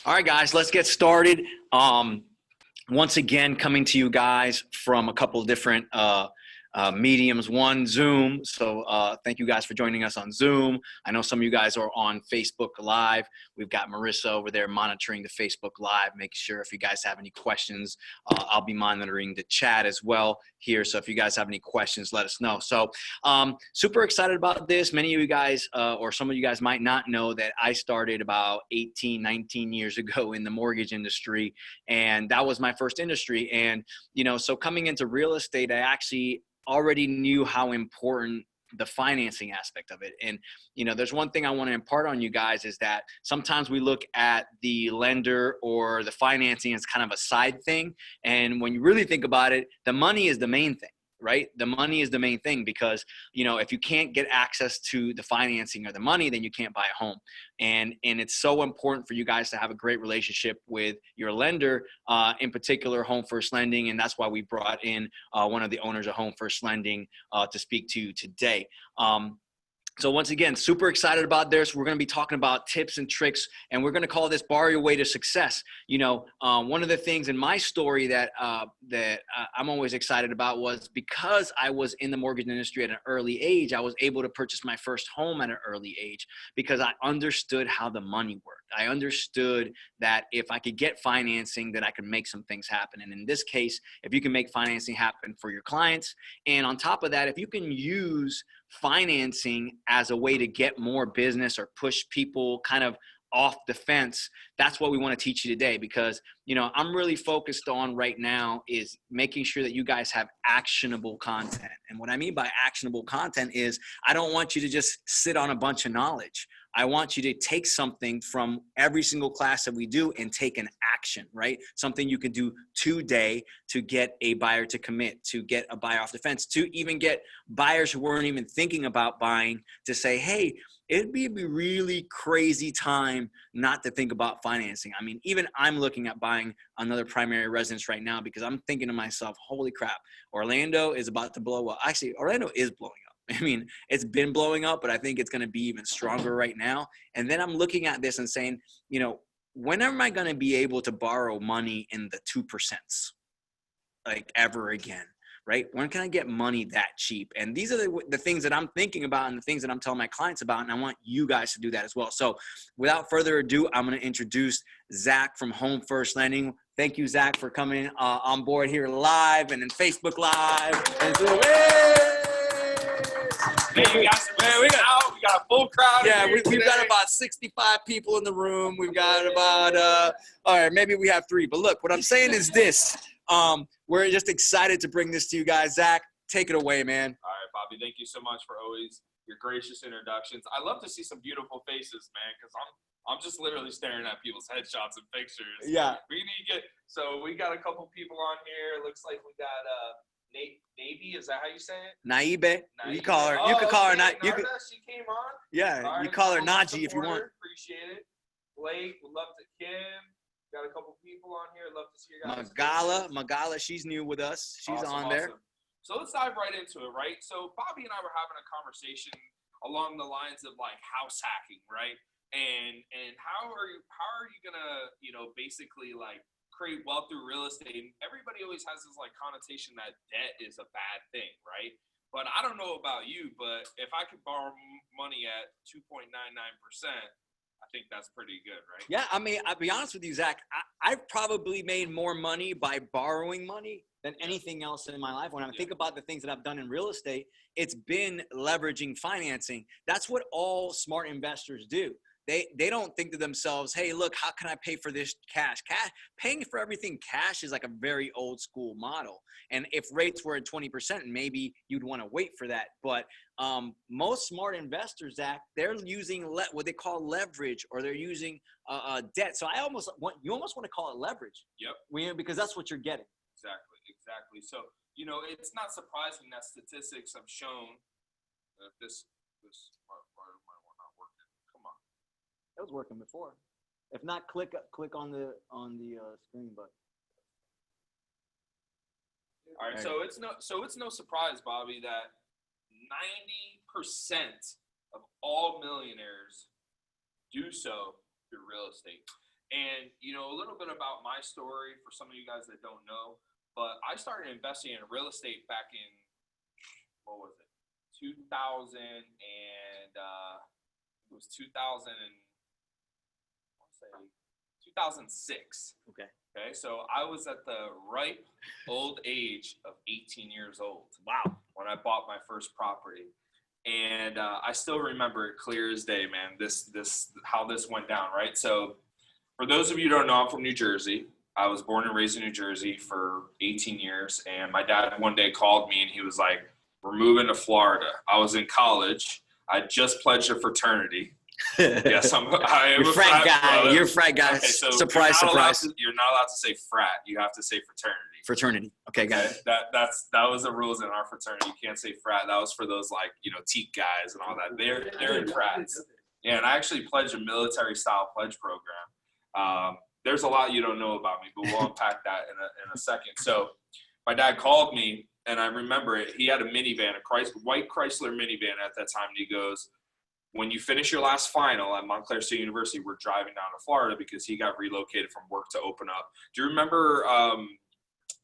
All right, guys, let's get started. Once again, coming to you guys from a couple of different mediums. One, Zoom. So thank you guys for joining us on Zoom. I know some of you guys are on Facebook Live. We've got Marissa over there monitoring the Facebook Live. Make sure if you guys have any questions, I'll be monitoring the chat as well here. So if you guys have any questions, let us know. So super excited about this. Many of you guys, or some of you guys might not know that I started about 18, 19 years ago in the mortgage industry. And that was my first industry. And, so coming into real estate, I actually already knew how important the financing aspect of it. And, there's one thing I want to impart on you guys is that sometimes we look at the lender or the financing as kind of a side thing. And when you really think about it, the money is the main thing. Right? The money is the main thing because, if you can't get access to the financing or the money, then you can't buy a home. And it's so important for you guys to have a great relationship with your lender, in particular Home First Lending. And that's why we brought in one of the owners of Home First Lending to speak to you today. So once again, super excited about this. We're going to be talking about tips and tricks, and we're going to call this Borrow Your Way to Success. One of the things in my story that I'm always excited about was because I was in the mortgage industry at an early age, I was able to purchase my first home at an early age because I understood how the money worked. I understood that if I could get financing, that I could make some things happen. And in this case, if you can make financing happen for your clients, and on top of that, if you can use financing as a way to get more business or push people kind of off the fence, that's what we want to teach you today because, I'm really focused on right now is making sure that you guys have actionable content. And what I mean by actionable content is I don't want you to just sit on a bunch of knowledge. I want you to take something from every single class that we do and take an action, right? Something you can do today to get a buyer to commit, to get a buyer off the fence, to even get buyers who weren't even thinking about buying to say, hey, it'd be a really crazy time not to think about financing. I mean, even I'm looking at buying another primary residence right now because I'm thinking to myself, holy crap, Orlando is about to blow up. Actually, Orlando is blowing up. I mean, it's been blowing up, but I think it's going to be even stronger right now. And then I'm looking at this and saying, when am I going to be able to borrow money in the 2%, like ever again? Right? When can I get money that cheap? And these are the things that I'm thinking about and the things that I'm telling my clients about. And I want you guys to do that as well. So without further ado, I'm going to introduce Zach from Home First Lending. Thank you, Zach, for coming on board here live and in Facebook Live. And Hey, you guys, man, we got a full crowd. Yeah, we've got about 65 people in the room. We've got about, all right, maybe we have 3. But look, what I'm saying is this. We're just excited to bring this to you guys. Zach, take it away, man. All right, Bobby, thank you so much for always your gracious introductions. I love to see some beautiful faces, man, because I'm just literally staring at people's headshots and pictures. Yeah. So we got a couple people on here. Looks like we got Navy, is that how you say it? Naibe. You Naibe. call her. You could call her. She came on. Yeah, right, you call her Naji if you want. Appreciate it. Blake, would love to. Kim. Got a couple people on here. Love to see you guys. Magala, she's new with us. She's on there. Awesome. So let's dive right into it, right? So Bobby and I were having a conversation along the lines of like house hacking, right? And how are you gonna, basically like create wealth through real estate? Everybody always has this like connotation that debt is a bad thing, right? But I don't know about you, but if I could borrow money at 2.99%, I think that's pretty good, right? Yeah, I mean, I'll be honest with you, Zach. I've probably made more money by borrowing money than anything else in my life. When I think about the things that I've done in real estate, it's been leveraging financing. That's what all smart investors do. They don't think to themselves, hey, look, how can I pay for this cash? Paying for everything cash is like a very old school model. And if rates were at 20%, maybe you'd want to wait for that. But most smart investors, Zach, they're using what they call leverage, or they're using debt. So you almost want to call it leverage. Yep. Because that's what you're getting. Exactly. So, it's not surprising that statistics have shown that this not working. Come on. It was working before. If not, click on the screen button. All right, so it's no surprise, Bobby, that 90% of all millionaires do so through real estate. And, a little bit about my story for some of you guys that don't know, but I started investing in real estate back in, what was it, 2000 and, it was 2000 and, I want to say 2006. Okay. Okay, so I was at the ripe old age of 18 years old. Wow. When I bought my first property. And I still remember it clear as day, man, this how this went down, right? So for those of you who don't know, I'm from New Jersey. I was born and raised in New Jersey for 18 years. And my dad one day called me and he was like, we're moving to Florida. I was in college. I just pledged a fraternity. Yes, I am You're a frat guy. brother. You're a frat guy. Okay, so Surprise, surprise. You're not allowed to say frat. You have to say fraternity. Fraternity. Okay, got it. That was the rules in our fraternity. You can't say frat. That was for those teak guys and all that. They're in frats. Yeah, and I actually pledged a military style pledge program. There's a lot you don't know about me, but we'll unpack that in a second. So my dad called me, and I remember it. He had a minivan, white Chrysler minivan at that time, and he goes, when you finish your last final at Montclair State University, we're driving down to Florida because he got relocated from work to open up. Do you remember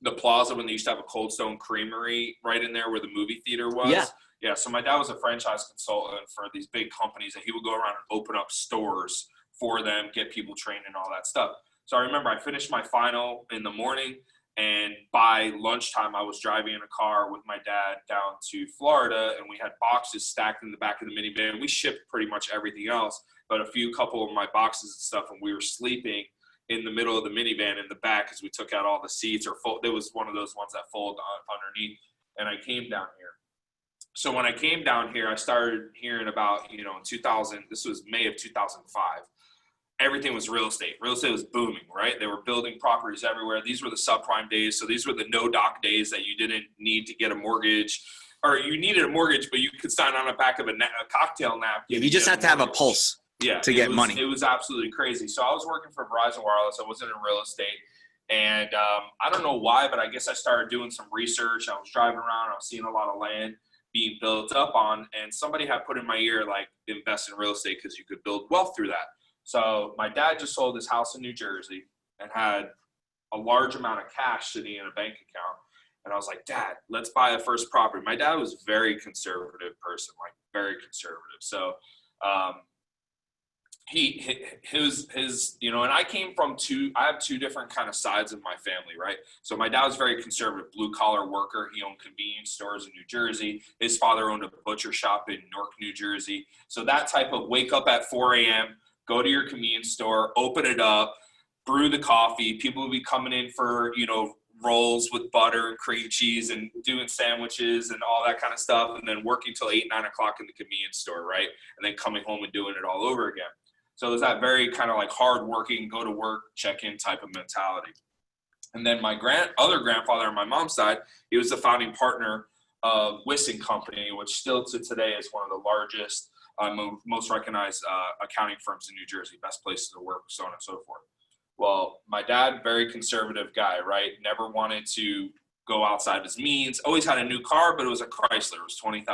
the plaza when they used to have a Cold Stone Creamery right in there where the movie theater was? Yeah. Yeah, so my dad was a franchise consultant for these big companies, and he would go around and open up stores for them, get people trained and all that stuff. So I remember I finished my final in the morning, and by lunchtime, I was driving in a car with my dad down to Florida, and we had boxes stacked in the back of the minivan. We shipped pretty much everything else, but a couple of my boxes and stuff, and we were sleeping in the middle of the minivan in the back because we took out all the seats, there was one of those ones that fold underneath, and I came down here. So when I came down here, I started hearing about, in 2000, this was May of 2005. Everything was real estate. Real estate was booming, right? They were building properties everywhere. These were the subprime days. So these were the no doc days that you didn't need to get a mortgage, or you needed a mortgage, but you could sign on the back of a cocktail napkin. Yeah, you just had to have a pulse to get money. It was absolutely crazy. So I was working for Verizon Wireless. I wasn't in real estate. And I don't know why, but I guess I started doing some research. I was driving around. I was seeing a lot of land being built up on, and somebody had put in my ear, like, invest in real estate because you could build wealth through that. So my dad just sold his house in New Jersey and had a large amount of cash sitting in a bank account. And I was like, Dad, let's buy a first property. My dad was a very conservative person, like very conservative. So and I came from I have two different kind of sides of my family, right? So my dad was very conservative, blue collar worker. He owned convenience stores in New Jersey. His father owned a butcher shop in Newark, New Jersey. So that type of wake up at 4 a.m., go to your convenience store, open it up, brew the coffee. People will be coming in for, rolls with butter and cream cheese and doing sandwiches and all that kind of stuff. And then working till 8, 9 o'clock in the convenience store, right? And then coming home and doing it all over again. So there's that very kind of like hard working, go to work, check in type of mentality. And then my other grandfather on my mom's side, he was the founding partner of Wissing Company, which still to today is one of the largest, most recognized accounting firms in New Jersey, best places to work, so on and so forth. Well, my dad, very conservative guy, right? Never wanted to go outside of his means. Always had a new car, but it was a Chrysler. It was $20,000,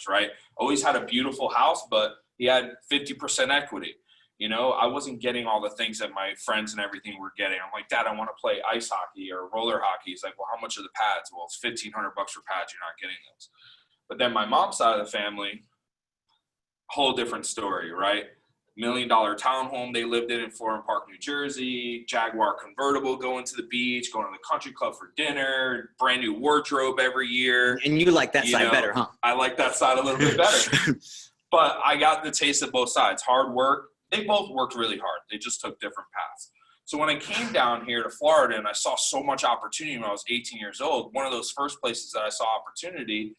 right? Always had a beautiful house, but he had 50% equity. I wasn't getting all the things that my friends and everything were getting. I'm like, Dad, I want to play ice hockey or roller hockey. He's like, well, how much are the pads? Well, it's $1,500 for pads. You're not getting those. But then my mom's side of the family, whole different story, right? $1 million townhome they lived in Florham Park, New Jersey, Jaguar convertible, going to the beach, going to the country club for dinner, brand new wardrobe every year. And you like that side better, huh? I like that side a little bit better. But I got the taste of both sides. Hard work. They both worked really hard. They just took different paths. So when I came down here to Florida and I saw so much opportunity when I was 18 years old, one of those first places that I saw opportunity,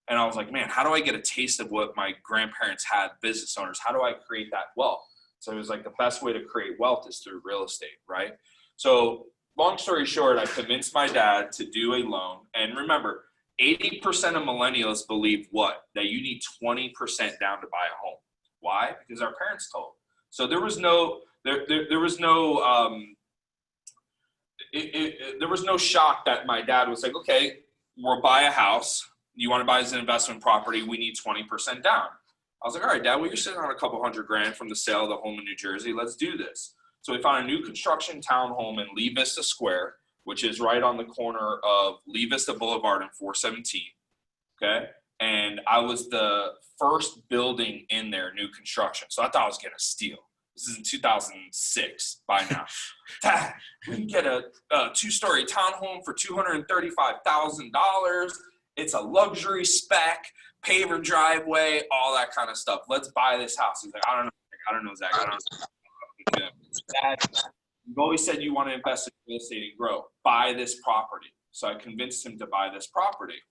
and I was like, man, how do I get a taste of what my grandparents had, business owners? How do I create that wealth? So it was like the best way to create wealth is through real estate, right? So long story short, I convinced my dad to do a loan. And remember, 80% of millennials believe what? That you need 20% down to buy a home. Why? Because our parents told. So there was no shock that my dad was like, okay, we'll buy a house. You want to buy as an investment property? We need 20% down. I was like, all right, Dad, well, you're sitting on a couple $100,000 from the sale of the home in New Jersey. Let's do this. So we found a new construction townhome in Lee Vista Square, which is right on the corner of Lee Vista Boulevard and 417. Okay. And I was the first building in there, new construction. So I thought I was getting a steal. This is in 2006 by now. We can get a 2-story townhome for $235,000. It's a luxury spec, paver driveway, all that kind of stuff. Let's buy this house. He's like, I don't know, Zach. I don't know. Dad, you've always said you want to invest in real estate and grow. Buy this property. So I convinced him to buy this property.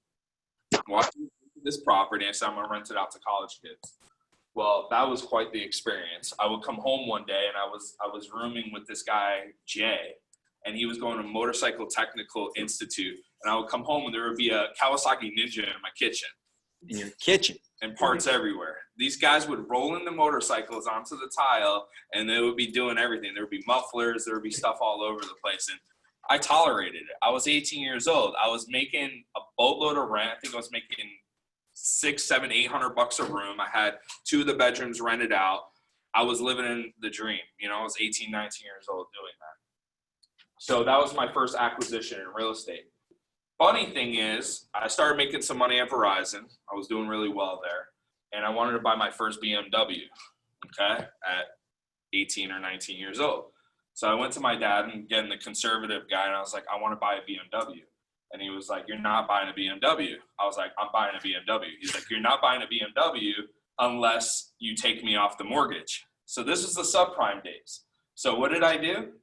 This property, I said I'm gonna rent it out to college kids. Well, that was quite the experience. I would come home one day and I was rooming with this guy Jay, and he was going to Motorcycle Technical Institute. And I would come home and there would be a Kawasaki Ninja in my kitchen. In your kitchen. And parts everywhere. These guys would roll in the motorcycles onto the tile, and they would be doing everything. There would be mufflers, there would be stuff all over the place. And I tolerated it. I was 18 years old. I was making a boatload of rent. I think I was making $600, $700, $800 a room. I had 2 of the bedrooms rented out. I was living in the dream. You know, I was 18, 19 years old doing that. So that was my first acquisition in real estate. Funny thing is, I started making some money at Verizon. I was doing really well there. And I wanted to buy my first BMW, okay, at 18 or 19 years old. So I went to my dad, and again, the conservative guy, and I was like, I want to buy a BMW. And he was like, you're not buying a BMW. I was like, I'm buying a BMW. He's like, you're not buying a BMW unless you take me off the mortgage. So this was the subprime days. So what did I do?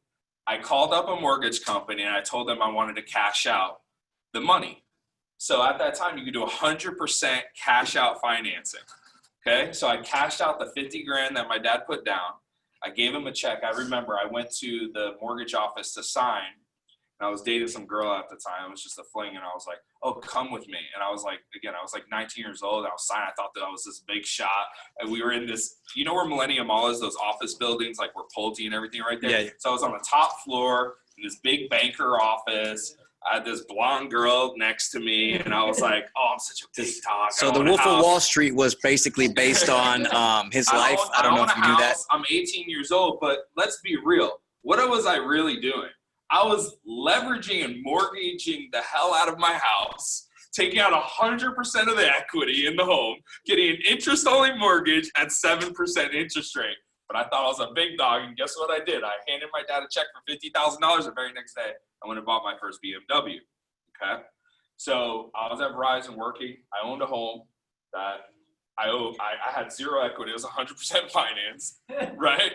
I called up a mortgage company and I told them I wanted to cash out the money. So at that time, you could do 100% cash out financing. Okay. So I cashed out the 50 grand that my dad put down. I gave him a check. I remember I went to the mortgage office to sign. And I was dating some girl at the time. It was just a fling. And I was like, oh, come with me. And I was like, again, I was like 19 years old. I was signing. I thought that I was this big shot. And we were in this, you know where Millennium Mall is, those office buildings, like where Pulte and everything right there? Yeah. So I was on the top floor in this big banker office. I had this blonde girl next to me. And I was like, oh, I'm such a big dog. So the Wolf of Wall Street was basically based on his life. I don't know if you knew that. I'm 18 years old, but let's be real. What was I really doing? I was leveraging and mortgaging the hell out of my house, taking out 100% of the equity in the home, getting an interest-only mortgage at 7% interest rate. But I thought I was a big dog, and guess what I did? I handed my dad a check for $50,000 the very next day. I went and bought my first BMW, okay? So I was at Verizon working. I owned a home that I had zero equity. It was 100% finance, right?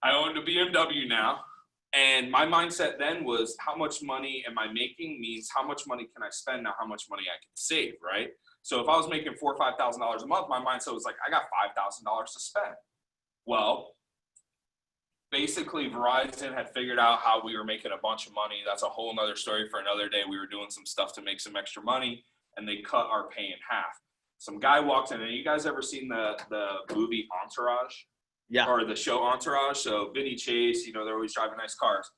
I owned a BMW now. And my mindset then was, how much money am I making means how much money can I spend, now how much money I can save, right? So if I was making $4,000 or $5,000 a month, my mindset was like, I got $5,000 to spend. Well, basically Verizon had figured out how we were making a bunch of money. That's a whole nother story for another day. We were doing some stuff to make some extra money, and they cut our pay in half. Some guy walked in, and you guys ever seen the movie Entourage? Yeah. Or the show Entourage. So Vinny Chase, you know, they're always driving nice cars.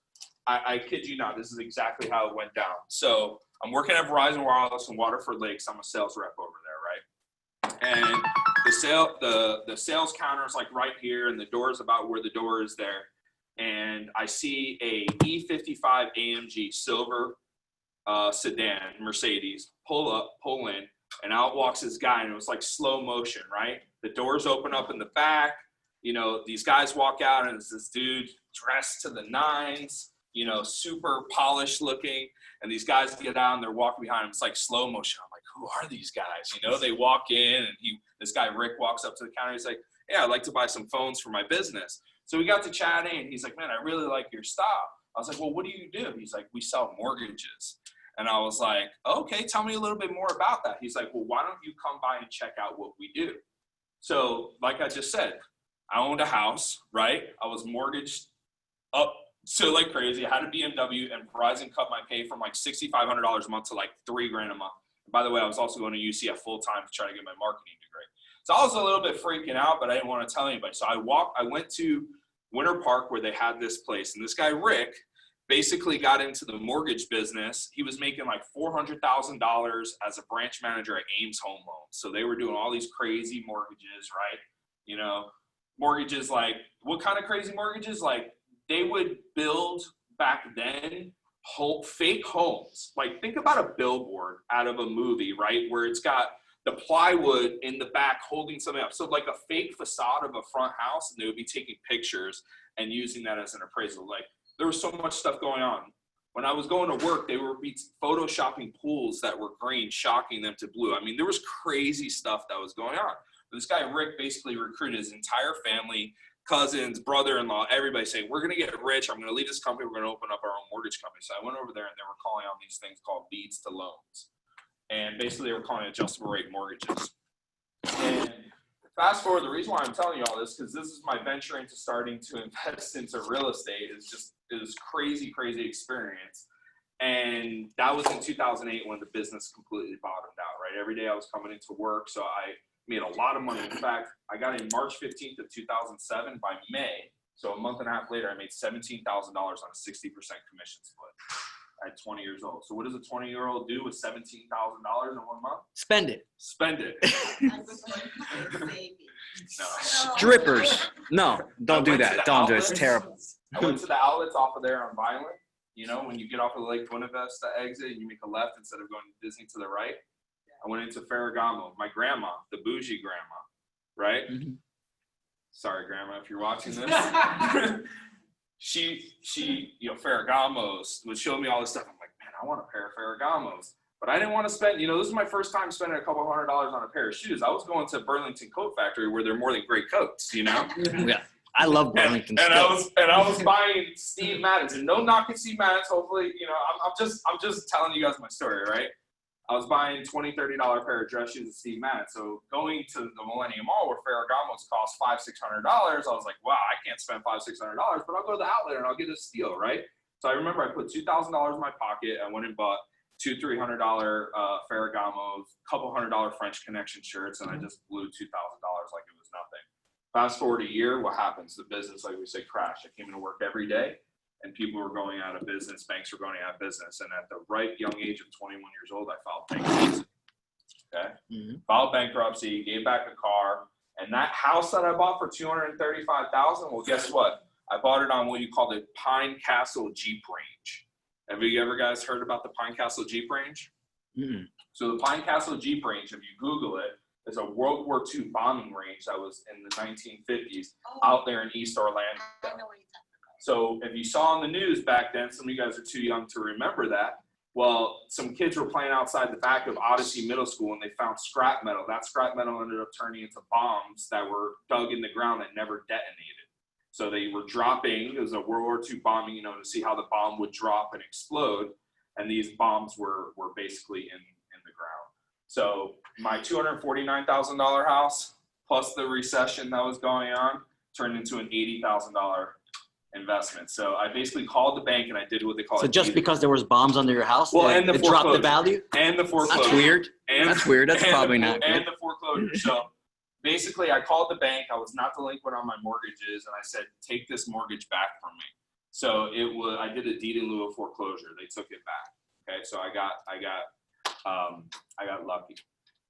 I kid you not, this is exactly how it went down. So I'm working at Verizon Wireless in Waterford Lakes. I'm a sales rep over there, right? And the sales counter is like right here, and the door is about where the door is there. And I see a E55 AMG silver sedan Mercedes pull in, and out walks this guy, and it was like slow motion, right? The doors open up in the back. You know, these guys walk out, and it's this dude dressed to the nines, you know, super polished looking. And these guys get out, and they're walking behind him. It's like slow motion. I'm like, who are these guys? You know, they walk in, and this guy, Rick, walks up to the counter. He's like, yeah, I'd like to buy some phones for my business. So we got to chatting, and he's like, man, I really like your style. I was like, well, what do you do? He's like, we sell mortgages. And I was like, okay, tell me a little bit more about that. He's like, well, why don't you come by and check out what we do? So like I just said, I owned a house, right? I was mortgaged up so like crazy. I had a BMW, and Verizon cut my pay from like $6,500 a month to like $3,000 a month. And by the way, I was also going to UCF full time to try to get my marketing degree. So I was a little bit freaking out, but I didn't want to tell anybody. So I went to Winter Park where they had this place, and this guy, Rick, basically got into the mortgage business. He was making like $400,000 as a branch manager at Ames Home Loans. So they were doing all these crazy mortgages, right? You know, mortgages like, what kind of crazy mortgages? Like they would build back then fake homes. Like, think about a billboard out of a movie, right? Where it's got the plywood in the back holding something up. So like a fake facade of a front house, and they would be taking pictures and using that as an appraisal. Like, there was so much stuff going on. When I was going to work, they were photoshopping pools that were green, shocking them to blue. I mean, there was crazy stuff that was going on. But this guy, Rick, basically recruited his entire family, cousins, brother-in-law, everybody saying, we're going to get rich. I'm going to leave this company. We're going to open up our own mortgage company. So I went over there, and they were calling on these things called leads to loans. And basically, they were calling it adjustable rate mortgages. And fast forward, the reason why I'm telling you all this, because this is my venture into starting to invest into real estate, is just, it was crazy experience. And that was in 2008 when the business completely bottomed out, right? Every day I was coming into work, so I made a lot of money. In fact, I got in March 15th of 2007. By May, so a month and a half later, I made $17,000 on a 60% commission split at 20 years old. So what does a 20-year-old do with $17,000 in 1 month? Spend it. Spend it. No. Strippers. No, don't do that. Don't do it. It's terrible. I went to the outlets off of there on Violent. You know, when you get off of Lake Buena Vista exit and you make a left instead of going to Disney to the right. I went into Ferragamo. My grandma, the bougie grandma, right? Mm-hmm. Sorry, grandma, if you're watching this. she, Ferragamos would show me all this stuff. I'm like, man, I want a pair of Ferragamos. But I didn't want to spend, this is my first time spending a couple $100 on a pair of shoes. I was going to Burlington Coat Factory where they're more than great coats, Yeah. I love Burlington. And I was buying Steve Maddens, and no knock at Steve Maddens. Hopefully, I'm just telling you guys my story, right? I was buying $20, $30 pair of dress shoes at Steve Maddens. So going to the Millennium Mall where Ferragamos cost $500, $600, I was like, wow, I can't spend $500, $600, but I'll go to the outlet and I'll get a steal, right? So I remember I put $2,000 in my pocket. I went and bought $200, $300 Ferragamos, couple $100 French Connection shirts, and I just blew $2,000 like it was nothing. Fast forward a year, what happens? The business, like we say, crashed. I came into work every day, and people were going out of business. Banks were going out of business. And at the right young age of 21 years old, I filed bankruptcy. Okay? Mm-hmm. Filed bankruptcy, gave back a car. And that house that I bought for $235,000, well, guess what? I bought it on what you call the Pine Castle Jeep Range. Have you ever guys heard about the Pine Castle Jeep Range? Mm-hmm. So the Pine Castle Jeep Range, if you Google it, is a World War II bombing range that was in the 1950s out there in East Orlando. I know what you're talking about. So if you saw on the news back then, some of you guys are too young to remember that. Well, some kids were playing outside the back of Odyssey Middle School, and they found scrap metal. That scrap metal ended up turning into bombs that were dug in the ground that never detonated. So they were dropping. It was a World War II bombing, to see how the bomb would drop and explode. And these bombs were basically in the ground. So my $249,000 house, plus the recession that was going on, turned into an $80,000 investment. So I basically called the bank and I did what they call. So just because there was bombs under your house, it dropped the value? And the foreclosure. That's weird. That's weird. That's probably not good. And the foreclosure. So basically I called the bank. I was not delinquent on my mortgages, and I said, take this mortgage back from me. So I did a deed in lieu of foreclosure. They took it back. Okay. So I got lucky.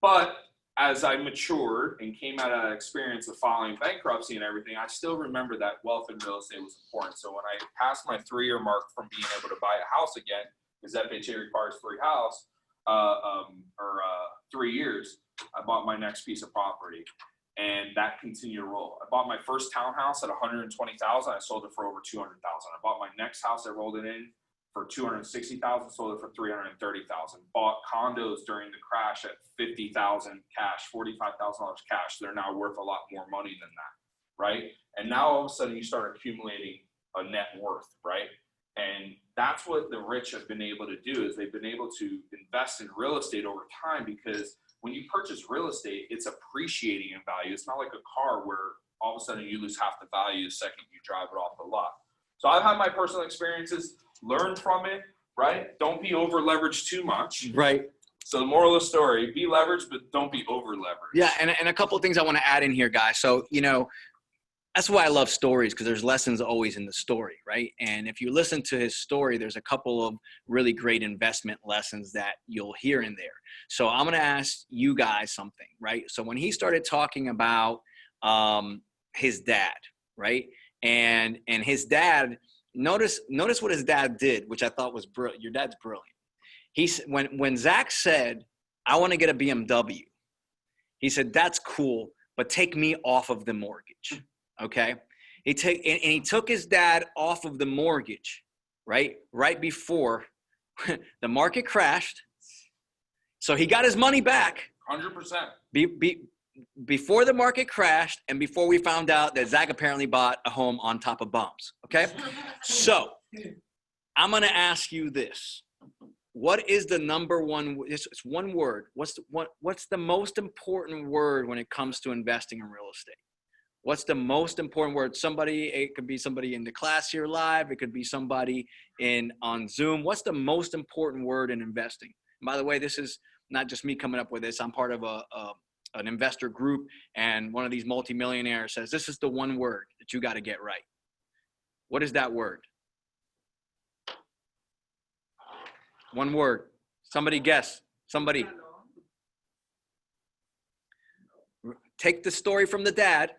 But as I matured and came out of that experience of filing bankruptcy and everything, I still remember that wealth in real estate was important. So when I passed my 3-year mark from being able to buy a house again, because FHA requires 3 years, I bought my next piece of property, and that continued to roll. I bought my first townhouse at $120,000. I sold it for over $200,000. I bought my next house. I rolled it in for $260,000, sold it for $330,000. Bought condos during the crash at $50,000 cash, $45,000 cash. They're now worth a lot more money than that, right? And now all of a sudden you start accumulating a net worth, right? And that's what the rich have been able to do, is they've been able to invest in real estate over time, because when you purchase real estate, it's appreciating in value. It's not like a car where all of a sudden you lose half the value the second you drive it off the lot. So I've had my personal experiences, learn from it, right? Don't be over leveraged too much. Right. So the moral of the story, be leveraged, but don't be over leveraged. Yeah. And a couple of things I want to add in here, guys. So, that's why I love stories, because there's lessons always in the story, right? And if you listen to his story, there's a couple of really great investment lessons that you'll hear in there. So I'm going to ask you guys something, right? So when he started talking about his dad, right? And his dad, notice what his dad did, which I thought was brilliant. Your dad's brilliant. When Zach said, I want to get a BMW, he said, that's cool, but take me off of the mortgage. Okay. He took his dad off of the mortgage, right before the market crashed. So he got his money back 100%. Before the market crashed and before we found out that Zach apparently bought a home on top of bombs. Okay. So I'm going to ask you this. What is the number one? It's one word. What's the most important word when it comes to investing in real estate? What's the most important word? It could be somebody in the class here live. It could be somebody on Zoom. What's the most important word in investing? And by the way, this is not just me coming up with this. I'm part of an investor group, and one of these multimillionaires says, this is the one word that you got to get right. What is that word? One word. Somebody guess. Somebody. Take the story from the dad.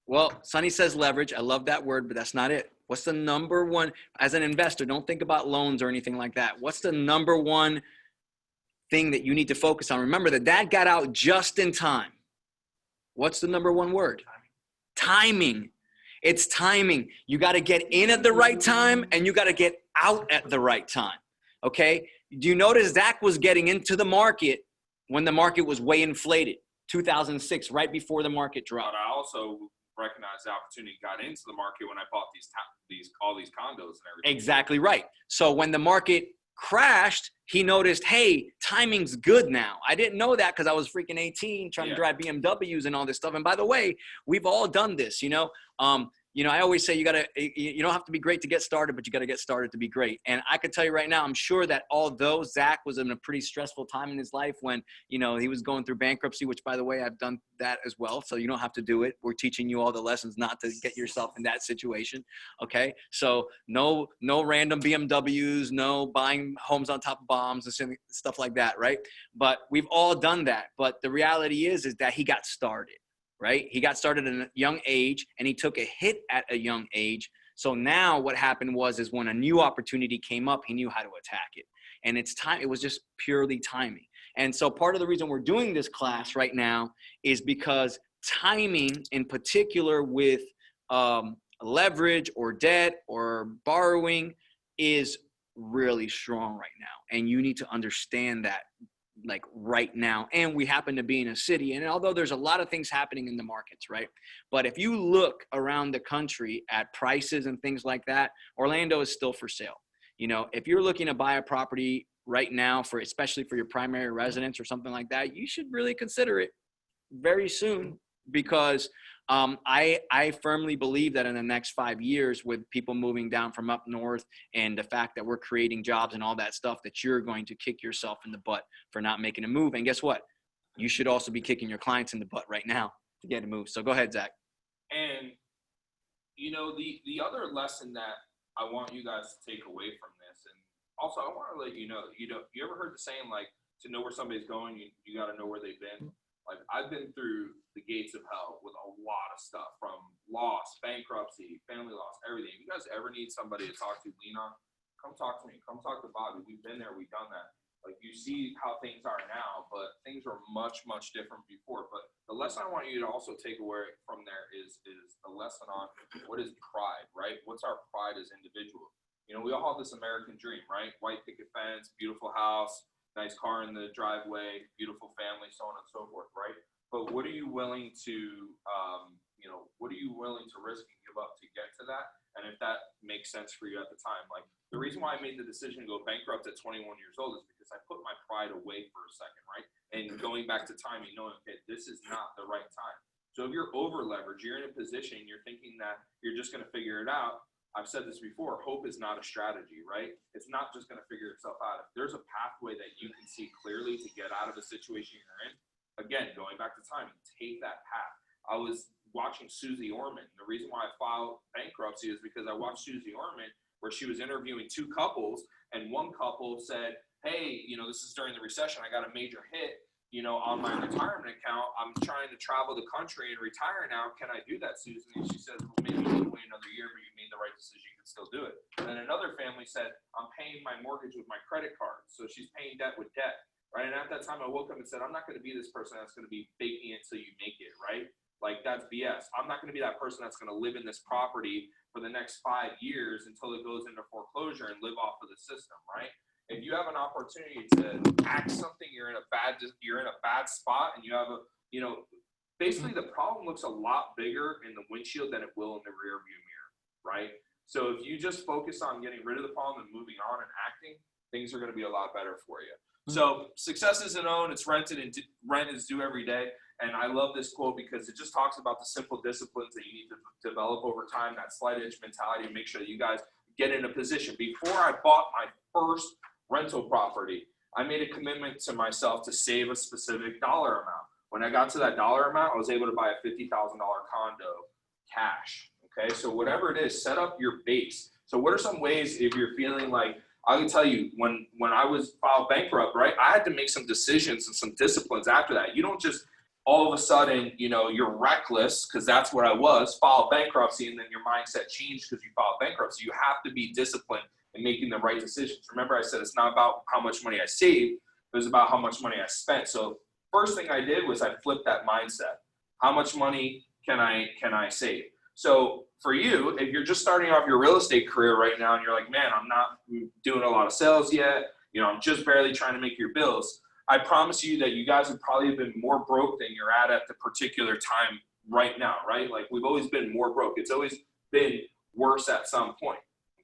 Well, Sonny says leverage. I love that word, but that's not it. What's the number one? As an investor, don't think about loans or anything like that. What's the number one thing that you need to focus on? Remember, the dad got out just in time. What's the number one word? Timing. It's timing. You got to get in at the right time, and you got to get out at the right time. Okay? Do you notice Zach was getting into the market when the market was way inflated? 2006, right before the market dropped. But I also recognize the opportunity, got into the market when I bought all these condos and everything. Exactly right. So when the market crashed, he noticed, hey, timing's good now. I didn't know that because I was freaking 18 trying to drive BMWs and all this stuff. And by the way, we've all done this, I always say you don't have to be great to get started, but you got to get started to be great. And I could tell you right now, I'm sure that although Zach was in a pretty stressful time in his life when, he was going through bankruptcy, which by the way, I've done that as well. So you don't have to do it. We're teaching you all the lessons not to get yourself in that situation. Okay. So no random BMWs, no buying homes on top of bombs and stuff like that. Right. But we've all done that. But the reality is that he got started. Right? He got started at a young age and he took a hit at a young age. So now what happened is when a new opportunity came up, he knew how to attack it. And it was just purely timing. And so part of the reason we're doing this class right now is because timing in particular with leverage or debt or borrowing is really strong right now. And you need to understand that like right now. And we happen to be in a city. And although there's a lot of things happening in the markets, right? But if you look around the country at prices and things like that, Orlando is still for sale. If you're looking to buy a property right now especially for your primary residence or something like that, you should really consider it very soon because I firmly believe that in the next 5 years with people moving down from up north and the fact that we're creating jobs and all that stuff, that you're going to kick yourself in the butt for not making a move. And guess what? You should also be kicking your clients in the butt right now to get a move. So go ahead, Zach. And, the other lesson that I want you guys to take away from this, and also I want to let you know, you ever heard the saying, like, to know where somebody's going, you got to know where they've been? Like, I've been through the gates of hell with a lot of stuff, from loss, bankruptcy, family loss, everything. If you guys ever need somebody to talk to, lean on, come talk to me. Come talk to Bobby. We've been there. We've done that. Like, you see how things are now, but things were much, much different before. But the lesson I want you to also take away from there is a lesson on what is pride, right? What's our pride as individuals? We all have this American dream, right? White picket fence, beautiful house, nice car in the driveway, beautiful family, so on and so forth, right? But what are you willing to, risk and give up to get to that? And if that makes sense for you at the time. Like, the reason why I made the decision to go bankrupt at 21 years old is because I put my pride away for a second, right? And going back to timing, knowing, okay, this is not the right time. So if you're over leveraged, you're in a position, you're thinking that you're just going to figure it out. I've said this before, hope is not a strategy, right? It's not just going to figure itself out. If there's a pathway that you can see clearly to get out of the situation you're in, again, going back to timing, take that path. I was watching Susie Orman. The reason why I filed bankruptcy is because I watched Susie Orman where she was interviewing two couples, and one couple said, hey, this is during the recession. I got a major hit, on my retirement account. I'm trying to travel the country and retire now. Can I do that, Susan? And she says, well, maybe you need to wait wait another year, but you made the right decision, you can still do it. And then another family said, I'm paying my mortgage with my credit card. So she's paying debt with debt, right? And at that time I woke up and said, I'm not going to be this person that's going to be faking it till you make it, right? Like, that's BS. I'm not going to be that person that's going to live in this property for the next 5 years until it goes into foreclosure and live off of the system, right? If you have an opportunity to act something, you're in a bad spot, and you have basically the problem looks a lot bigger in the windshield than it will in the rear view mirror, right? So if you just focus on getting rid of the problem and moving on and acting, things are going to be a lot better for you. So success isn't owned, it's rented, and rent is due every day. And I love this quote because it just talks about the simple disciplines that you need to develop over time, that slight edge mentality, and make sure that you guys get in a position. Before I bought my first rental property, I made a commitment to myself to save a specific dollar amount. When I got to that dollar amount, I was able to buy a $50,000 condo cash. Okay, so whatever it is, set up your base. So what are some ways, if you're feeling like, I can tell you, when I was filed bankrupt, right, I had to make some decisions and some disciplines after that. You don't just all of a sudden, you're reckless, because that's what I was, file bankruptcy, and then your mindset changed because you filed bankruptcy. You have to be disciplined in making the right decisions. Remember, I said it's not about how much money I saved, it was about how much money I spent. So first thing I did was I flipped that mindset. How much money can I save? So for you, if you're just starting off your real estate career right now and you're like, man, I'm not doing a lot of sales yet, I'm just barely trying to make your bills, I promise you that you guys have probably been more broke than you're at the particular time right now, right? Like, we've always been more broke. It's always been worse at some point,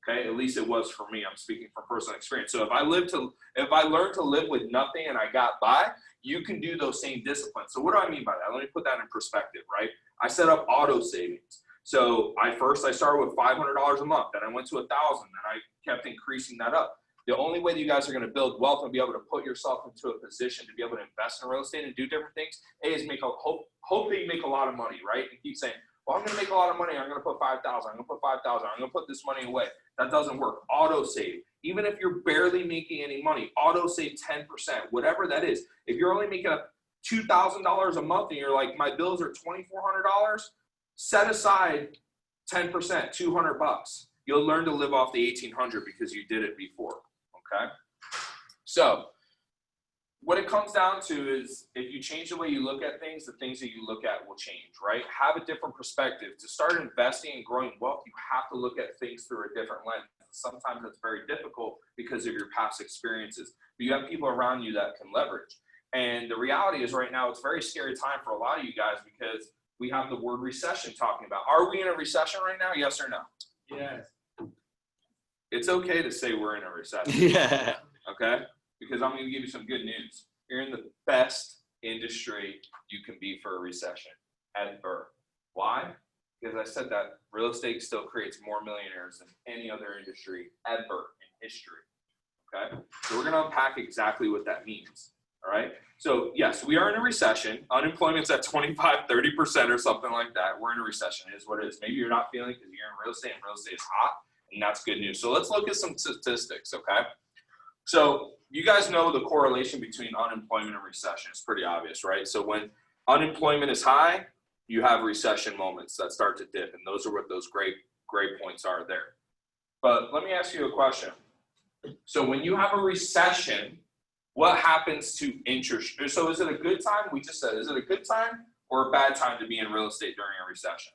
okay? At least it was for me. I'm speaking from personal experience. So if I learned to live with nothing and I got by, you can do those same disciplines. So what do I mean by that? Let me put that in perspective, right? I set up auto savings. So I started with $500 a month, then I went to $1,000, and I kept increasing that up. The only way that you guys are going to build wealth and be able to put yourself into a position to be able to invest in real estate and do different things, is hope that you make a lot of money, right? And keep saying, well, I'm going to make a lot of money. I'm going to put 5,000. I'm going to put 5,000. I'm going to put this money away. That doesn't work. Auto save. Even if you're barely making any money, auto save 10%, whatever that is. If you're only making $2,000 a month and you're like, my bills are $2,400, set aside 10%, $200. You'll learn to live off the $1,800 because you did it before. Okay, so what it comes down to is, if you change the way you look at things, the things that you look at will change, right? Have a different perspective. To start investing and growing wealth, you have to look at things through a different lens. Sometimes it's very difficult because of your past experiences, but you have people around you that can leverage. And the reality is, right now, it's a very scary time for a lot of you guys because we have the word recession talking about. Are we in a recession right now? Yes or no? Yes. It's okay to say we're in a recession. Yeah. Okay? Because I'm going to give you some good news. You're in the best industry you can be for a recession ever. Why? Because I said that real estate still creates more millionaires than any other industry ever in history. Okay? So we're going to unpack exactly what that means. All right? So yes, we are in a recession. Unemployment's at 25, 30% or something like that. We're in a recession. It is what it is. Maybe you're not feeling it because you're in real estate and real estate is hot. And that's good news. So let's look at some statistics, okay? So you guys know the correlation between unemployment and recession. It's pretty obvious, right? So when unemployment is high, you have recession moments that start to dip. And those are what those great points are there. But let me ask you a question. So when you have a recession, what happens to interest? So is it a good time? We just said, is it a good time or a bad time to be in real estate during a recession?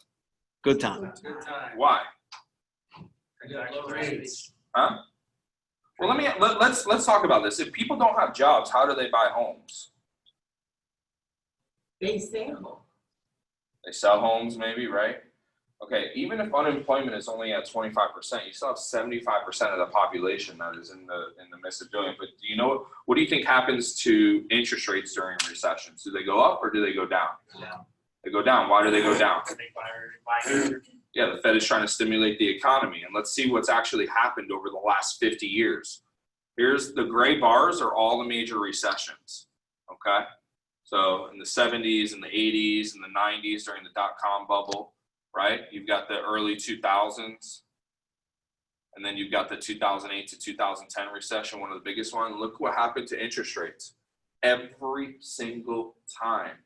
Good time. Good time. Why? Low rates. Huh? Well, let's talk about this. If people don't have jobs, how do they buy homes? They sell. They sell homes, maybe, right? Okay, even if unemployment is only at 25%, you still have 75% of the population that is in the midst of doing it. But do you know what do you think happens to interest rates during recessions? Do they go up or do they go down? Down. They go down. Why do they go down? They buy. Yeah, the Fed is trying to stimulate the economy. And let's see what's actually happened over the last 50 years. Here's the gray bars are all the major recessions, okay? So in the 70s and the 80s and the 90s during the dot-com bubble, right? You've got the early 2000s, and then you've got the 2008 to 2010 recession, one of the biggest ones. Look what happened to interest rates. Every single time,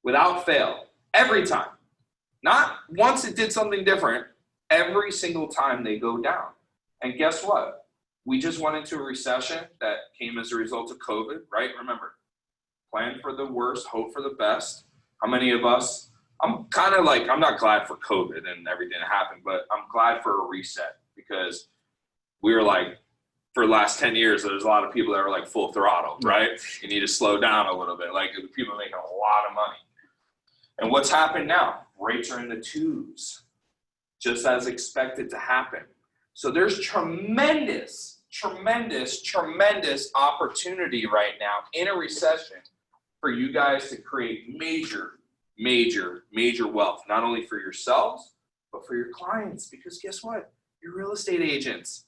without fail, every time. Not once it did something different. every single time they go down. And guess what? We just went into a recession that came as a result of COVID, right? Remember, plan for the worst, hope for the best. How many of us, I'm kind of like, I'm not glad for COVID and everything that happened, but I'm glad for a reset, because we were like, for the last 10 years, there's a lot of people that are like full throttle, right? You need to slow down a little bit. Like, people making a lot of money. And what's happened now? Rates are in the twos, just as expected to happen. So there's tremendous opportunity right now in a recession for you guys to create major wealth, not only for yourselves, but for your clients. Because guess what? You're real estate agents.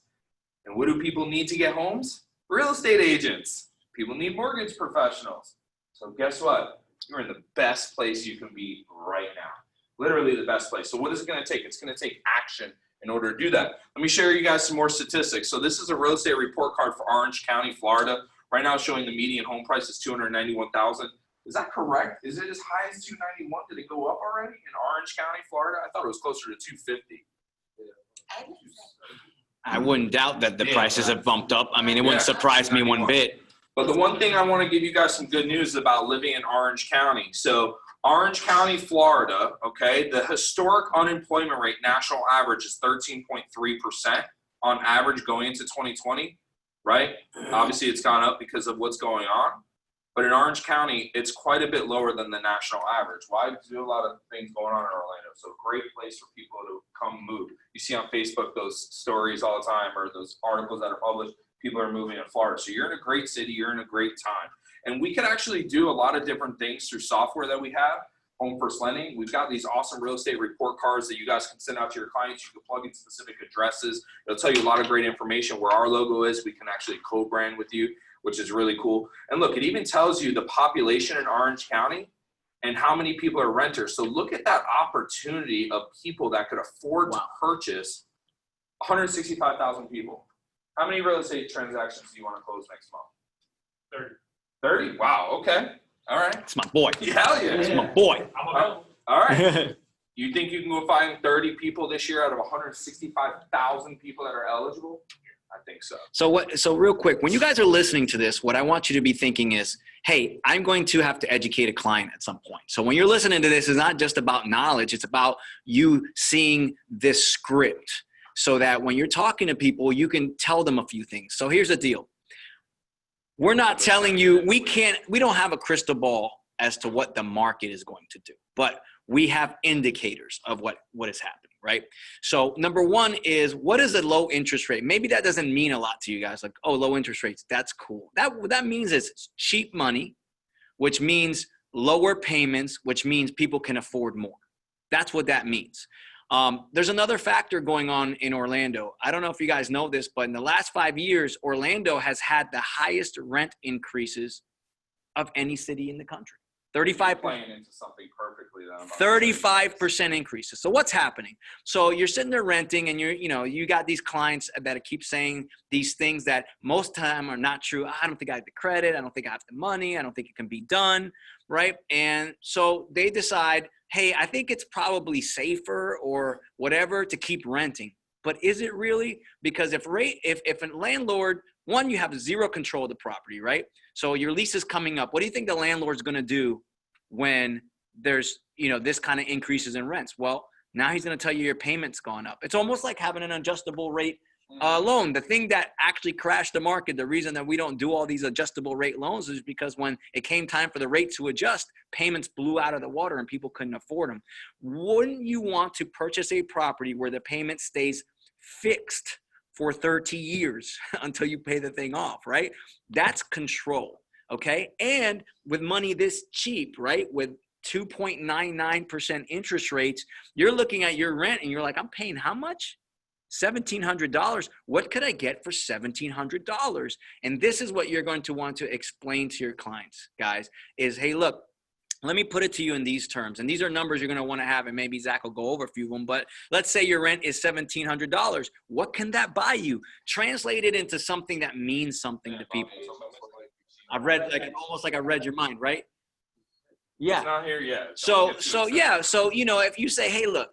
And what do people need to get homes? Real estate agents. People need mortgage professionals. So guess what? You're in the best place you can be right now. Literally the best place. So what is it going to take? It's going to take action in order to do that. Let me share you guys some more statistics. So this is a real estate report card for Orange County, Florida. Right now showing the median home price is $291,000. Is that correct? Is it as high as $291? Did it go up already in Orange County, Florida? I thought it was closer to $250. I wouldn't doubt that the prices have bumped up. I mean, it wouldn't surprise me one bit. But the one thing I want to give you guys some good news about living in Orange County. So Orange County, Florida, okay, the historic unemployment rate, national average, is 13.3% on average going into 2020, right? Obviously, it's gone up because of what's going on. But in Orange County, it's quite a bit lower than the national average. Why? Because there's a lot of things going on in Orlando. So great place for people to come move. You see on Facebook those stories all the time, or those articles that are published. People are moving in Florida. So you're in a great city. You're in a great time. And we can actually do a lot of different things through software that we have. Home First Lending. We've got these awesome real estate report cards that you guys can send out to your clients. You can plug in specific addresses. It'll tell you a lot of great information where our logo is. We can actually co-brand with you, which is really cool. And look, it even tells you the population in Orange County and how many people are renters. So look at that opportunity of people that could afford to purchase. 165,000 people. How many real estate transactions do you want to close next month? 30? Wow, okay. All right. It's my boy. Hell yeah. It's my boy. All right. You think you can go find 30 people this year out of 165,000 people that are eligible? I think so. So real quick, when you guys are listening to this, what I want you to be thinking is, hey, I'm going to have to educate a client at some point. So when you're listening to this, it's not just about knowledge. It's about you seeing this script so that when you're talking to people, you can tell them a few things. So here's the deal. We're not telling you, we don't have a crystal ball as to what the market is going to do, but we have indicators of what is happening, right? So number one is, what is a low interest rate? Maybe that doesn't mean a lot to you guys, like, oh, low interest rates, that's cool. That means it's cheap money, which means lower payments, which means people can afford more. That's what that means. There's another factor going on in Orlando. I don't know if you guys know this, but in the last 5 years, Orlando has had the highest rent increases of any city in the country. 35 playing into something perfectly. 35% increases. So what's happening? So you're sitting there renting, and you got these clients that keep saying these things that most time are not true. I don't think I have the credit. I don't think I have the money. I don't think it can be done, right? And so they decide, hey, I think it's probably safer or whatever to keep renting. But is it really? Because if a landlord, one, you have zero control of the property, right? So your lease is coming up. What do you think the landlord's going to do when there's, this kind of increases in rents? Well, now he's going to tell you your payment's gone up. It's almost like having an adjustable rate loan. The thing that actually crashed the market, the reason that we don't do all these adjustable rate loans is because when it came time for the rate to adjust, payments blew out of the water and people couldn't afford them. Wouldn't you want to purchase a property where the payment stays fixed for 30 years until you pay the thing off, right? That's control, okay? And with money this cheap, right, with 2.99% interest rates, you're looking at your rent and you're like, I'm paying how much? $1,700. What could I get for $1,700? And this is what you're going to want to explain to your clients, guys, is, hey, look, let me put it to you in these terms. And these are numbers you're going to want to have, and maybe Zach will go over a few of them. But let's say your rent is $1,700. What can that buy you? Translate it into something that means something to people. I read your mind, right? Yeah. It's not here yet. So if you say, hey, look,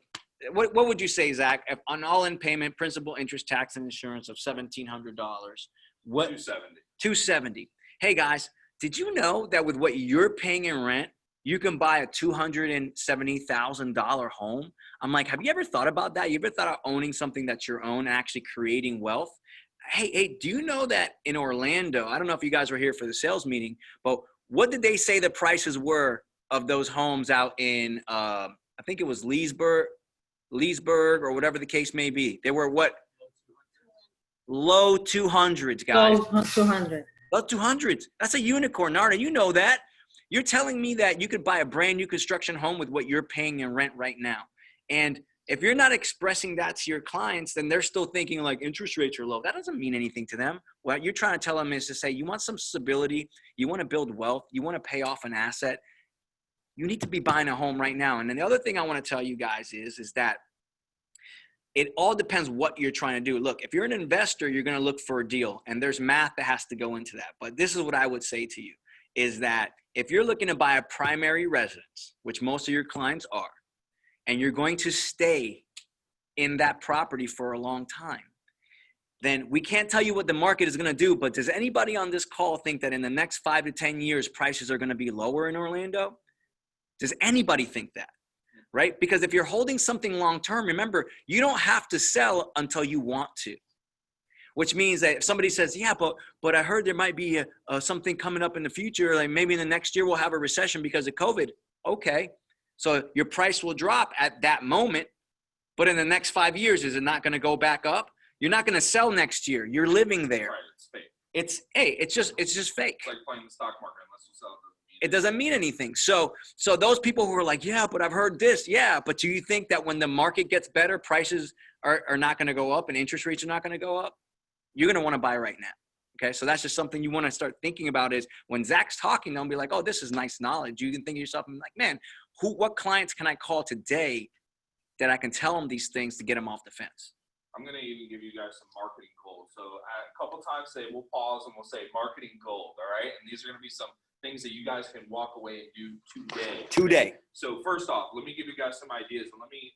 what would you say, Zach, if an all-in payment, principal, interest, tax, and insurance of $1,700? What? 270. 270. Hey guys, did you know that with what you're paying in rent, you can buy a $270,000 home? I'm like, have you ever thought about that? You ever thought of owning something that's your own, actually creating wealth? Hey, do you know that in Orlando, I don't know if you guys were here for the sales meeting, but what did they say the prices were of those homes out in, I think it was Leesburg or whatever the case may be? They were what? Low 200s, guys. Low 200. Low 200s. That's a unicorn, Narda. You know that. You're telling me that you could buy a brand new construction home with what you're paying in rent right now. And if you're not expressing that to your clients, then they're still thinking like interest rates are low. That doesn't mean anything to them. What you're trying to tell them is to say, you want some stability, you want to build wealth, you want to pay off an asset, you need to be buying a home right now. And then the other thing I want to tell you guys is that it all depends what you're trying to do. Look, if you're an investor, you're going to look for a deal, and there's math that has to go into that. But this is what I would say to you, is that if you're looking to buy a primary residence, which most of your clients are, and you're going to stay in that property for a long time, then we can't tell you what the market is going to do, but does anybody on this call think that in the next 5 to 10 years, prices are going to be lower in Orlando? Does anybody think that? Right? Because if you're holding something long-term, remember, you don't have to sell until you want to, which means that if somebody says, yeah, but I heard there might be something coming up in the future, like maybe in the next year we'll have a recession because of COVID. Okay. So your price will drop at that moment, but in the next 5 years, is it not going to go back up? You're not going to sell next year. You're living there. Right, it's fake. It's just fake. It's like playing the stock market unless you sell it. It doesn't mean anything. So those people who are like, yeah, but I've heard this. Yeah, but do you think that when the market gets better, prices are not going to go up and interest rates are not going to go up? You're going to want to buy right now. Okay, so that's just something you want to start thinking about is when Zach's talking, they'll be like, oh, this is nice knowledge. You can think to yourself, I'm like, man, what clients can I call today that I can tell them these things to get them off the fence? I'm going to even give you guys some marketing gold. So a couple times we'll pause and we'll say marketing gold, all right? And these are going to be some things that you guys can walk away and do today. So first off, let me give you guys some ideas. And let me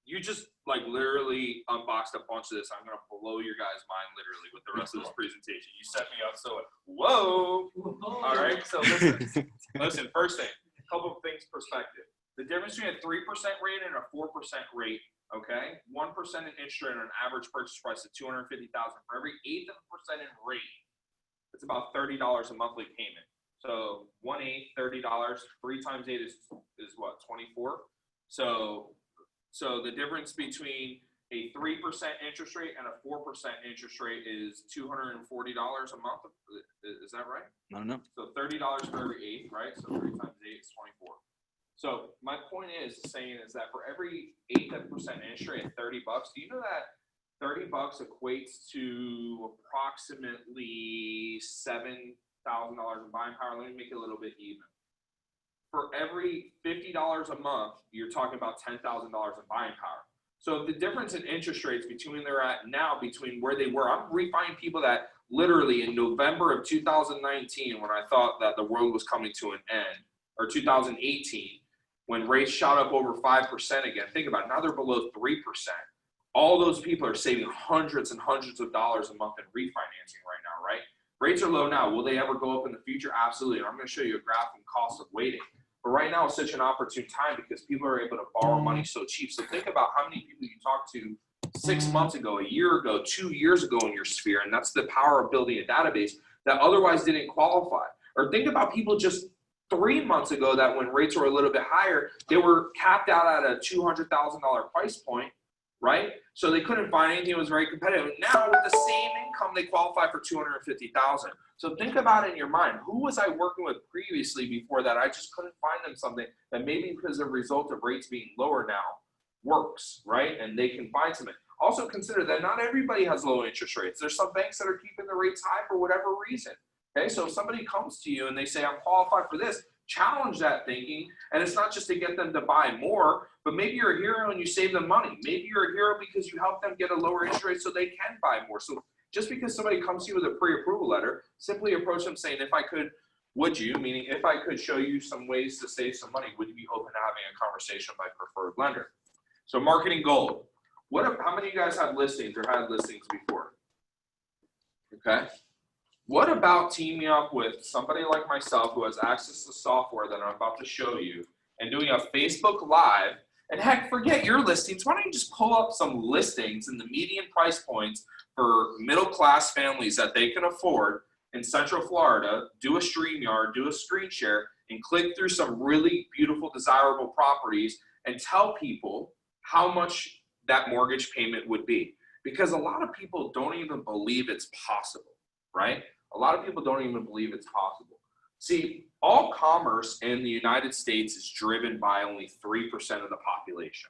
you just like literally unboxed a bunch of this. I'm going to blow your guys' mind literally with the rest of this presentation. You set me up so whoa. All right. So listen, first thing, a couple of things perspective. The difference between a 3% rate and a 4% rate, okay? 1% in interest rate on an average purchase price of $250,000. For every eighth of a percent in rate, it's about $30 a monthly payment. So 1/8, $30. 3 times 8 is what? 24. So the difference between a 3% interest rate and a 4% interest rate is $240 a month. Is that right? No. So $30 for every eighth, right? So 3 times 8 is 24. So my point is that for every 8% interest rate at $30, do you know that $30 equates to approximately $7,000 in buying power? Let me make it a little bit even. For every $50 a month, you're talking about $10,000 in buying power. So the difference in interest rates between where they were, I'm refining people that literally in November of 2019, when I thought that the world was coming to an end, or 2018, when rates shot up over 5% again, think about it, now they're below 3%. All those people are saving hundreds and hundreds of dollars a month in refinancing right now, right? Rates are low now. Will they ever go up in the future? Absolutely. And I'm going to show you a graph on cost of waiting. But right now is such an opportune time because people are able to borrow money so cheap. So think about how many people you talked to 6 months ago, a year ago, 2 years ago in your sphere. And that's the power of building a database that otherwise didn't qualify. Or think about people just 3 months ago that when rates were a little bit higher, they were capped out at a $200,000 price point, right? So they couldn't find anything that was very competitive. Now with the same income, they qualify for $250,000. So think about it in your mind. Who was I working with previously before that? I just couldn't find them something that maybe because of the result of rates being lower now works, right? And they can find something. Also consider that not everybody has low interest rates. There's some banks that are keeping the rates high for whatever reason. Okay, so if somebody comes to you and they say, I'm qualified for this, challenge that thinking. And it's not just to get them to buy more, but maybe you're a hero and you save them money.Maybe you're a hero because you help them get a lower interest rate so they can buy more. So just because somebody comes to you with a pre-approval letter, simply approach them saying, if I could, would you, meaning if I could show you some ways to save some money, would you be open to having a conversation with my preferred lender? So marketing gold. How many of you guys have listings or had listings before? Okay. What about teaming up with somebody like myself who has access to software that I'm about to show you and doing a Facebook Live? And heck, forget your listings. Why don't you just pull up some listings in the median price points for middle-class families that they can afford in Central Florida, do a StreamYard, do a screen share, and click through some really beautiful, desirable properties and tell people how much that mortgage payment would be. Because a lot of people don't even believe it's possible, right? A lot of people don't even believe it's possible. See, all commerce in the United States is driven by only 3% of the population,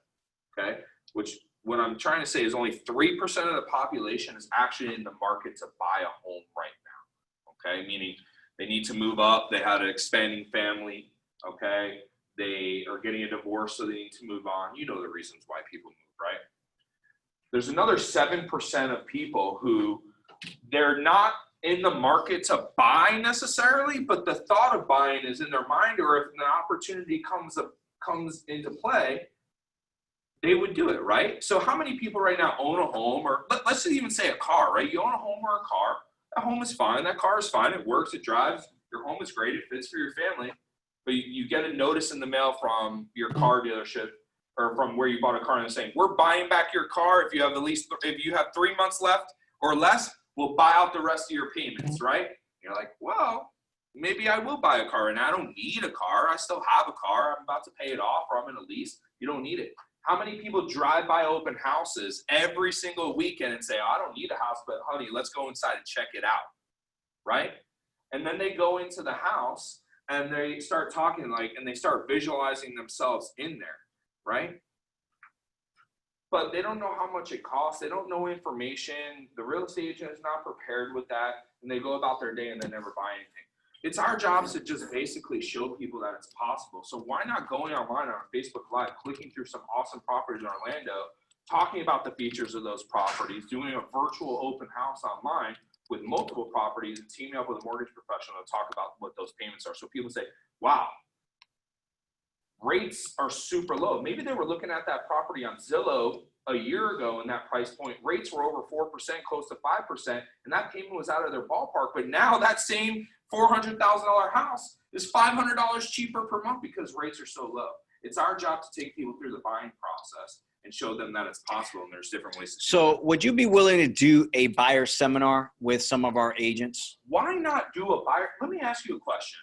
okay? Which, what I'm trying to say is only 3% of the population is actually in the market to buy a home right now, okay? Meaning they need to move up, they had an expanding family, okay? They are getting a divorce, so they need to move on. You know the reasons why people move, right? There's another 7% of people who they're not in the market to buy necessarily, but the thought of buying is in their mind, or if an opportunity comes into play, they would do it, right? So how many people right now own a home, or let's even say a car, right? You own a home or a car. That home is fine. That car is fine. It works. It drives. Your home is great. It fits for your family. But you get a notice in the mail from your car dealership or from where you bought a car and saying, we're buying back your car if you have if you have 3 months left or less, we'll buy out the rest of your payments, right? You're like, well, maybe I will buy a car, and I don't need a car. I still have a car. I'm about to pay it off, or I'm in a lease. You don't need it. How many people drive by open houses every single weekend and say, oh, I don't need a house, but honey, let's go inside and check it out, right? And then they go into the house and they start talking and they start visualizing themselves in there, right? But they don't know how much it costs. They don't know information. The real estate agent is not prepared with that, and they go about their day and they never buy anything. It's our job to just basically show people that it's possible. So why not going online on Facebook Live, clicking through some awesome properties in Orlando, talking about the features of those properties, doing a virtual open house online with multiple properties, and teaming up with a mortgage professional to talk about what those payments are. So people say, wow, rates are super low. Maybe they were looking at that property on Zillow a year ago, and that price point, rates were over 4%, close to 5%, and that payment was out of their ballpark. But now that same $400,000 house is $500 cheaper per month because rates are so low. It's our job to take people through the buying process and show them that it's possible, and there's different ways to do So would you be willing to do a buyer seminar with some of our agents? Why not do a buyer? Let me ask you a question.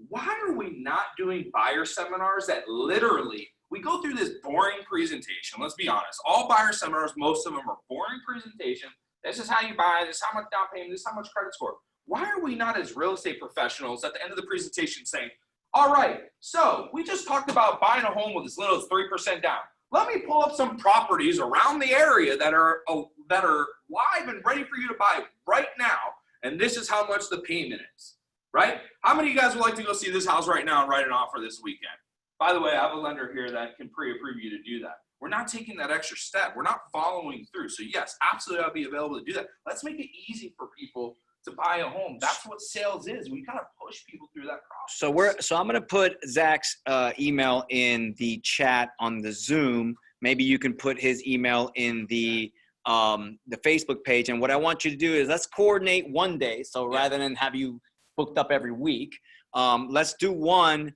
Why are we not doing buyer seminars that literally, we go through this boring presentation? Let's be honest. All buyer seminars, most of them are boring presentation. This is how you buy. This is how much down payment. This is how much credit score. Why are we not, as real estate professionals, at the end of the presentation saying, all right, so we just talked about buying a home with as little as 3% down. Let me pull up some properties around the area that are live and ready for you to buy right now, and this is how much the payment is, right? How many of you guys would like to go see this house right now and write an offer this weekend? By the way, I have a lender here that can pre-approve you to do that. We're not taking that extra step. We're not following through. So yes, absolutely, I'll be available to do that. Let's make it easy for people to buy a home. That's what sales is. We gotta push people through that process. So I'm gonna put Zach's email in the chat on the Zoom. Maybe you can put his email in the Facebook page. And what I want you to do is let's coordinate one day. So rather than have you booked up every week, let's do one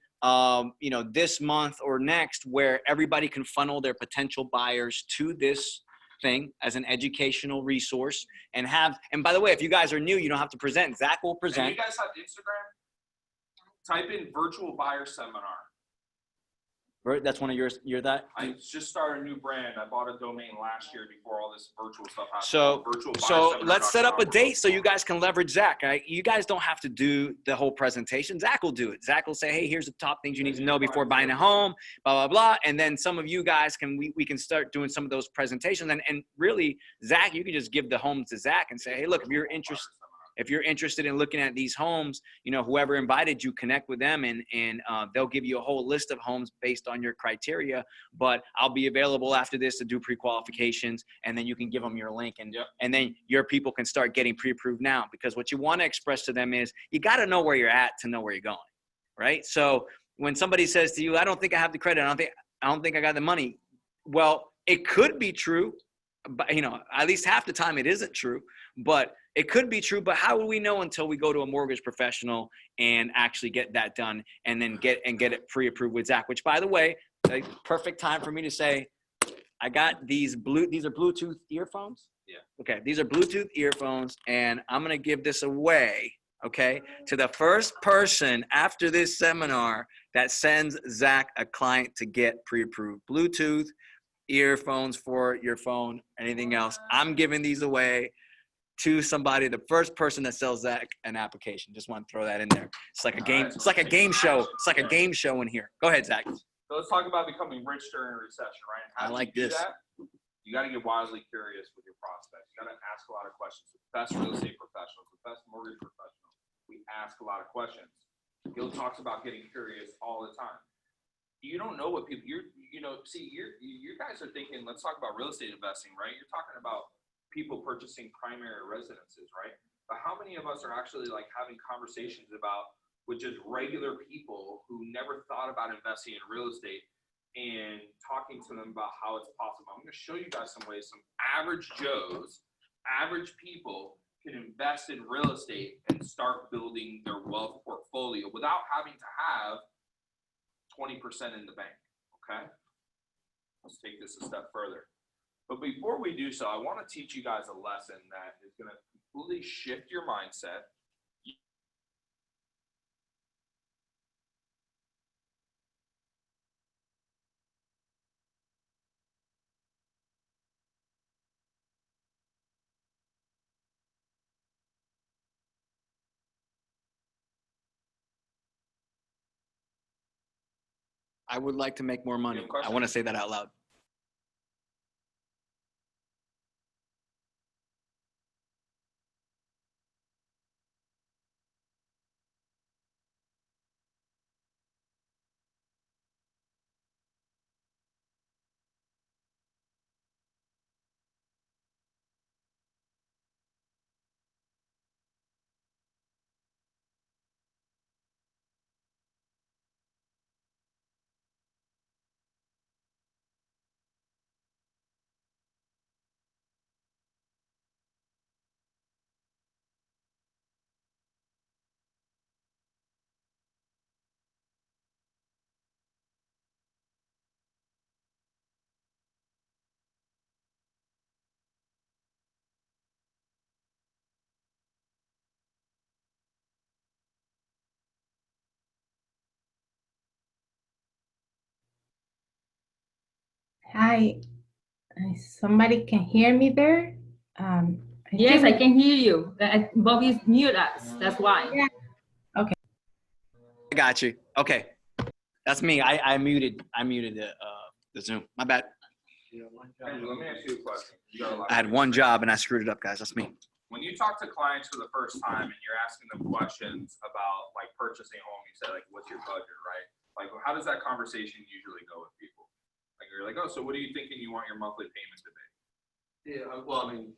this month or next where everybody can funnel their potential buyers to this thing as an educational resource and by the way, if you guys are new, you don't have to present. Zach will present. And you guys have Instagram? Type in virtual buyer seminar. That's one of yours. You're that? I just started a new brand. I bought a domain last year before all this virtual stuff happened. So let's set up a date so you guys can leverage Zach. Right? You guys don't have to do the whole presentation. Zach will do it. Zach will say, hey, here's the top things you need to know before buying a home, blah, blah, blah. And then some of you guys we can start doing some of those presentations. And really, Zach, you can just give the home to Zach and say, hey, look, if you're interested in looking at these homes, whoever invited you, connect with them and they'll give you a whole list of homes based on your criteria. But I'll be available after this to do pre-qualifications, and then you can give them your link and then your people can start getting pre-approved now, because what you want to express to them is you got to know where you're at to know where you're going, right? So when somebody says to you, I don't think I have the credit, I don't think I got the money. Well, It could be true, but at least half the time it isn't true, but it could be true. But how will we know until we go to a mortgage professional and actually get that done and then get it pre-approved with Zach, which, by the way, a perfect time for me to say, I got these are Bluetooth earphones. Yeah. Okay. These are Bluetooth earphones, and I'm going to give this away, okay, to the first person after this seminar that sends Zach a client to get pre-approved Bluetooth earphones for your phone, anything else. I'm giving these away to somebody, the first person that sells Zach an application. Just want to throw that in there. It's like a game. It's like a game show. It's like a game show in here. Go ahead, Zach. So let's talk about becoming rich during a recession, right? How I like do you do this. that? You got to get wildly curious with your prospects. You got to ask a lot of questions. The best real estate professionals, the best mortgage professionals, we ask a lot of questions. Gil talks about getting curious all the time. You don't know what people you guys are thinking. Let's talk about real estate investing, right? You're talking about people purchasing primary residences, right? But how many of us are actually like having conversations about with just regular people who never thought about investing in real estate and talking to them about how it's possible? I'm going to show you guys some ways some average Joes, average people can invest in real estate and start building their wealth portfolio without having to have 20% in the bank, okay? Let's take this a step further. But before we do so, I want to teach you guys a lesson that is going to completely shift your mindset. I would like to make more money. You have a question? I want to say that out loud. Hi, somebody can hear me there? Yes, I can hear you. Bobby's mute us. That's why. Yeah. Okay. I got you. Okay. That's me. I muted the Zoom. My bad. Andrew, let me ask you a question. You got a lot I had one job and I screwed it up, guys. That's me. When you talk to clients for the first time and you're asking them questions about like purchasing a home, you say like, what's your budget, right? Like, how does that conversation usually go with people? Like, you're like, oh, so what are you thinking you want your monthly payment to be? Yeah, well, I mean,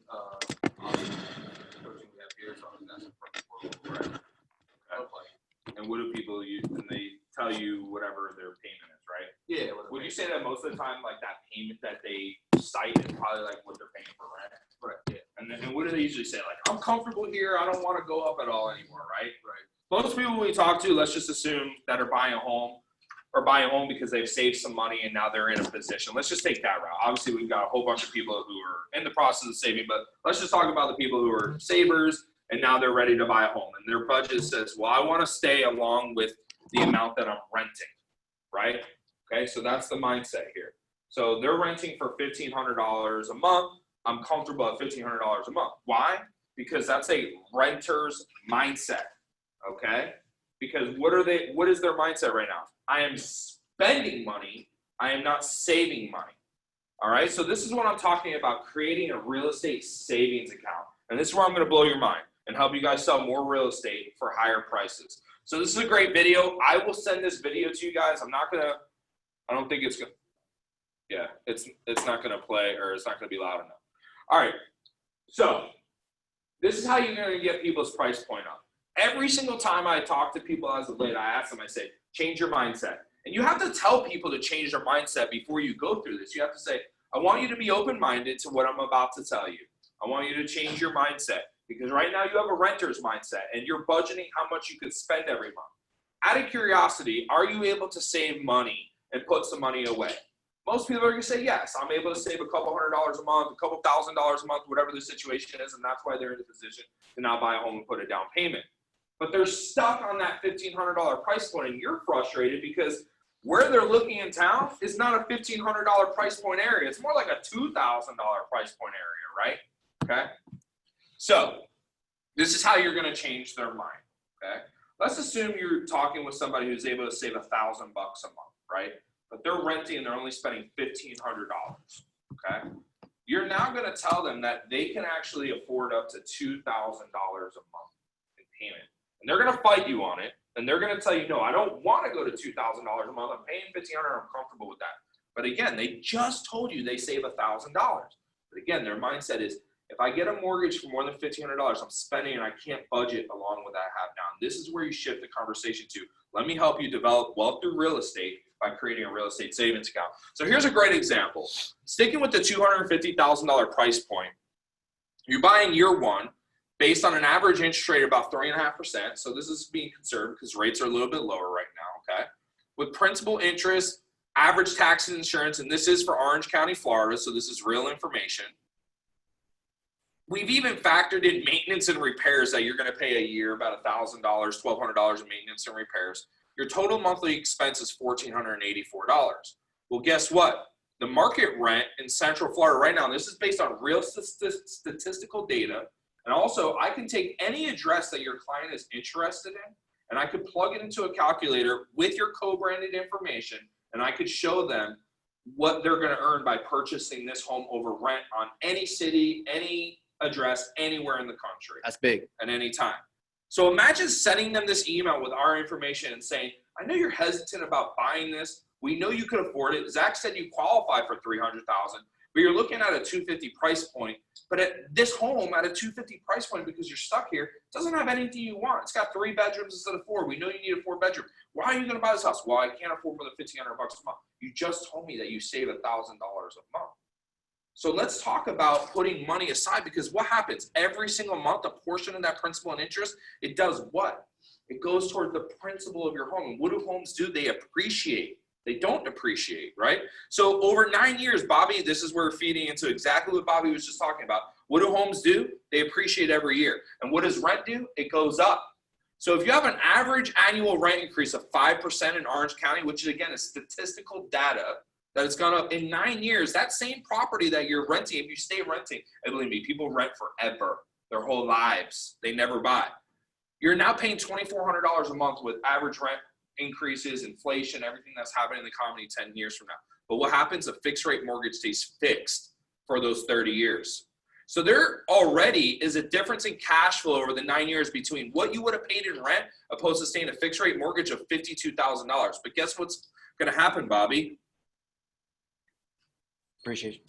coaching we have here, so I think that's a perfect world, right? And what do people use? And they tell you whatever their payment is, right? Yeah. Would you say that most of the time, like that payment that they cite is probably like what they're paying for rent? Right, yeah. And what do they usually say? Like, I'm comfortable here. I don't want to go up at all anymore, right? Right. Most people we talk to, let's just assume that are buying a home or buying a home because they've saved some money and now they're in a position. Let's just take that route. Obviously, we've got a whole bunch of people who are in the process of saving, but let's just talk about the people who are savers and now they're ready to buy a home. And their budget says, well, I want to stay along with the amount that I'm renting, right? Okay, so that's the mindset here. So they're renting for $1,500 a month. I'm comfortable at $1,500 a month. Why? Because that's a renter's mindset, okay? Because what is their mindset right now? I am spending money. I am not saving money. All right, so this is what I'm talking about, creating a real estate savings account. And this is where I'm going to blow your mind and help you guys sell more real estate for higher prices. So this is a great video. I will send this video to you guys. I don't think it's going to, yeah, it's not going to play, or it's not going to be loud enough. All right, so this is how you're going to get people's price point up. Every single time I talk to people as of late, I ask them, I say, change your mindset. And you have to tell people to change their mindset before you go through this. You have to say, I want you to be open-minded to what I'm about to tell you. I want you to change your mindset, because right now you have a renter's mindset and you're budgeting how much you could spend every month. Out of curiosity, are you able to save money and put some money away? Most people are going to say, yes, I'm able to save a couple $100s a month, a couple $1,000 a month, whatever the situation is, and that's why they're in a position to now buy a home and put a down payment. But they're stuck on that $1,500 price point, and you're frustrated because where they're looking in town is not a $1,500 price point area. It's more like a $2,000 price point area, right? Okay? So this is how you're going to change their mind, okay? Let's assume you're talking with somebody who's able to save $1,000 a month, right? But they're renting and they're only spending $1,500, okay? You're now going to tell them that they can actually afford up to $2,000 a month in payment. And they're going to fight you on it. And they're going to tell you, no, I don't want to go to $2,000 a month. I'm paying $1,500. I'm comfortable with that. But again, they just told you they save $1,000. But again, their mindset is, if I get a mortgage for more than $1,500, I'm spending and I can't budget along with that I have now. This is where you shift the conversation to, let me help you develop wealth through real estate by creating a real estate savings account. So here's a great example. Sticking with the $250,000 price point, you're buying year one based on an average interest rate of about 3.5%. So this is being conservative because rates are a little bit lower right now, okay? With principal interest, average tax and insurance, and this is for Orange County, Florida, so this is real information. We've even factored in maintenance and repairs that you're going to pay a year, about $1,000, $1,200 in maintenance and repairs. Your total monthly expense is $1,484. Well, guess what? The market rent in Central Florida right now, and this is based on real statistical data, and also I can take any address that your client is interested in, and I could plug it into a calculator with your co-branded information, and I could show them what they're going to earn by purchasing this home over rent on any city, any address, anywhere in the country. That's big. At any time. So imagine sending them this email with our information and saying, I know you're hesitant about buying this. We know you could afford it. Zach said you qualify for $300,000, but you're looking at a $250 price point. But at this home at a $250 price point, because you're stuck here, it doesn't have anything you want. It's got 3 bedrooms instead of 4. We know you need a 4-bedroom. Why are you going to buy this house? Well, I can't afford more than $1,500 a month. You just told me that you save $1,000 a month. So let's talk about putting money aside, because what happens every single month, a portion of that principal and interest, it does what? It goes toward the principal of your home. And what do homes do? They appreciate. They don't depreciate, right? So over 9 years, Bobby, this is where we're feeding into exactly what Bobby was just talking about. What do homes do? They appreciate every year. And what does rent do? It goes up. So if you have an average annual rent increase of 5% in Orange County, which is again is statistical data, that it's gone up in 9 years, that same property that you're renting, if you stay renting, and believe me, people rent forever, their whole lives, they never buy. You're now paying $2,400 a month with average rent increases, inflation, everything that's happening in the economy 10 years from now. But what happens? A fixed rate mortgage stays fixed for those 30 years. So there already is a difference in cash flow over the 9 years between what you would have paid in rent opposed to staying a fixed rate mortgage of $52,000. But guess what's going to happen, Bobby? Appreciation.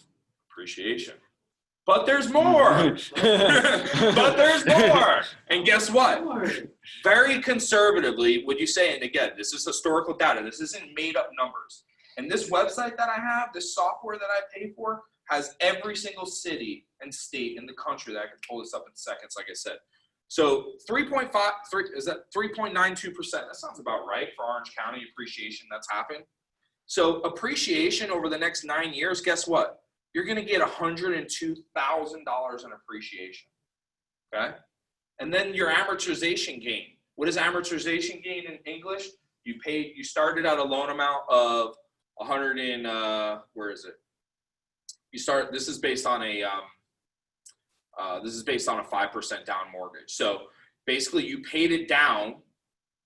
But there's more. But there's more. And guess what? Very conservatively, would you say, and again, this is historical data. This isn't made up numbers. And this website that I have, this software that I pay for, has every single city and state in the country that I can pull this up in seconds, like I said. So 3.93%. That sounds about right for Orange County appreciation that's happened. So appreciation over the next 9 years, guess what? You're going to get $102,000 in appreciation, okay? And then your amortization gain. What is amortization gain in English? You started at a loan amount of where is it? This is based on a 5% down mortgage. So basically you paid it down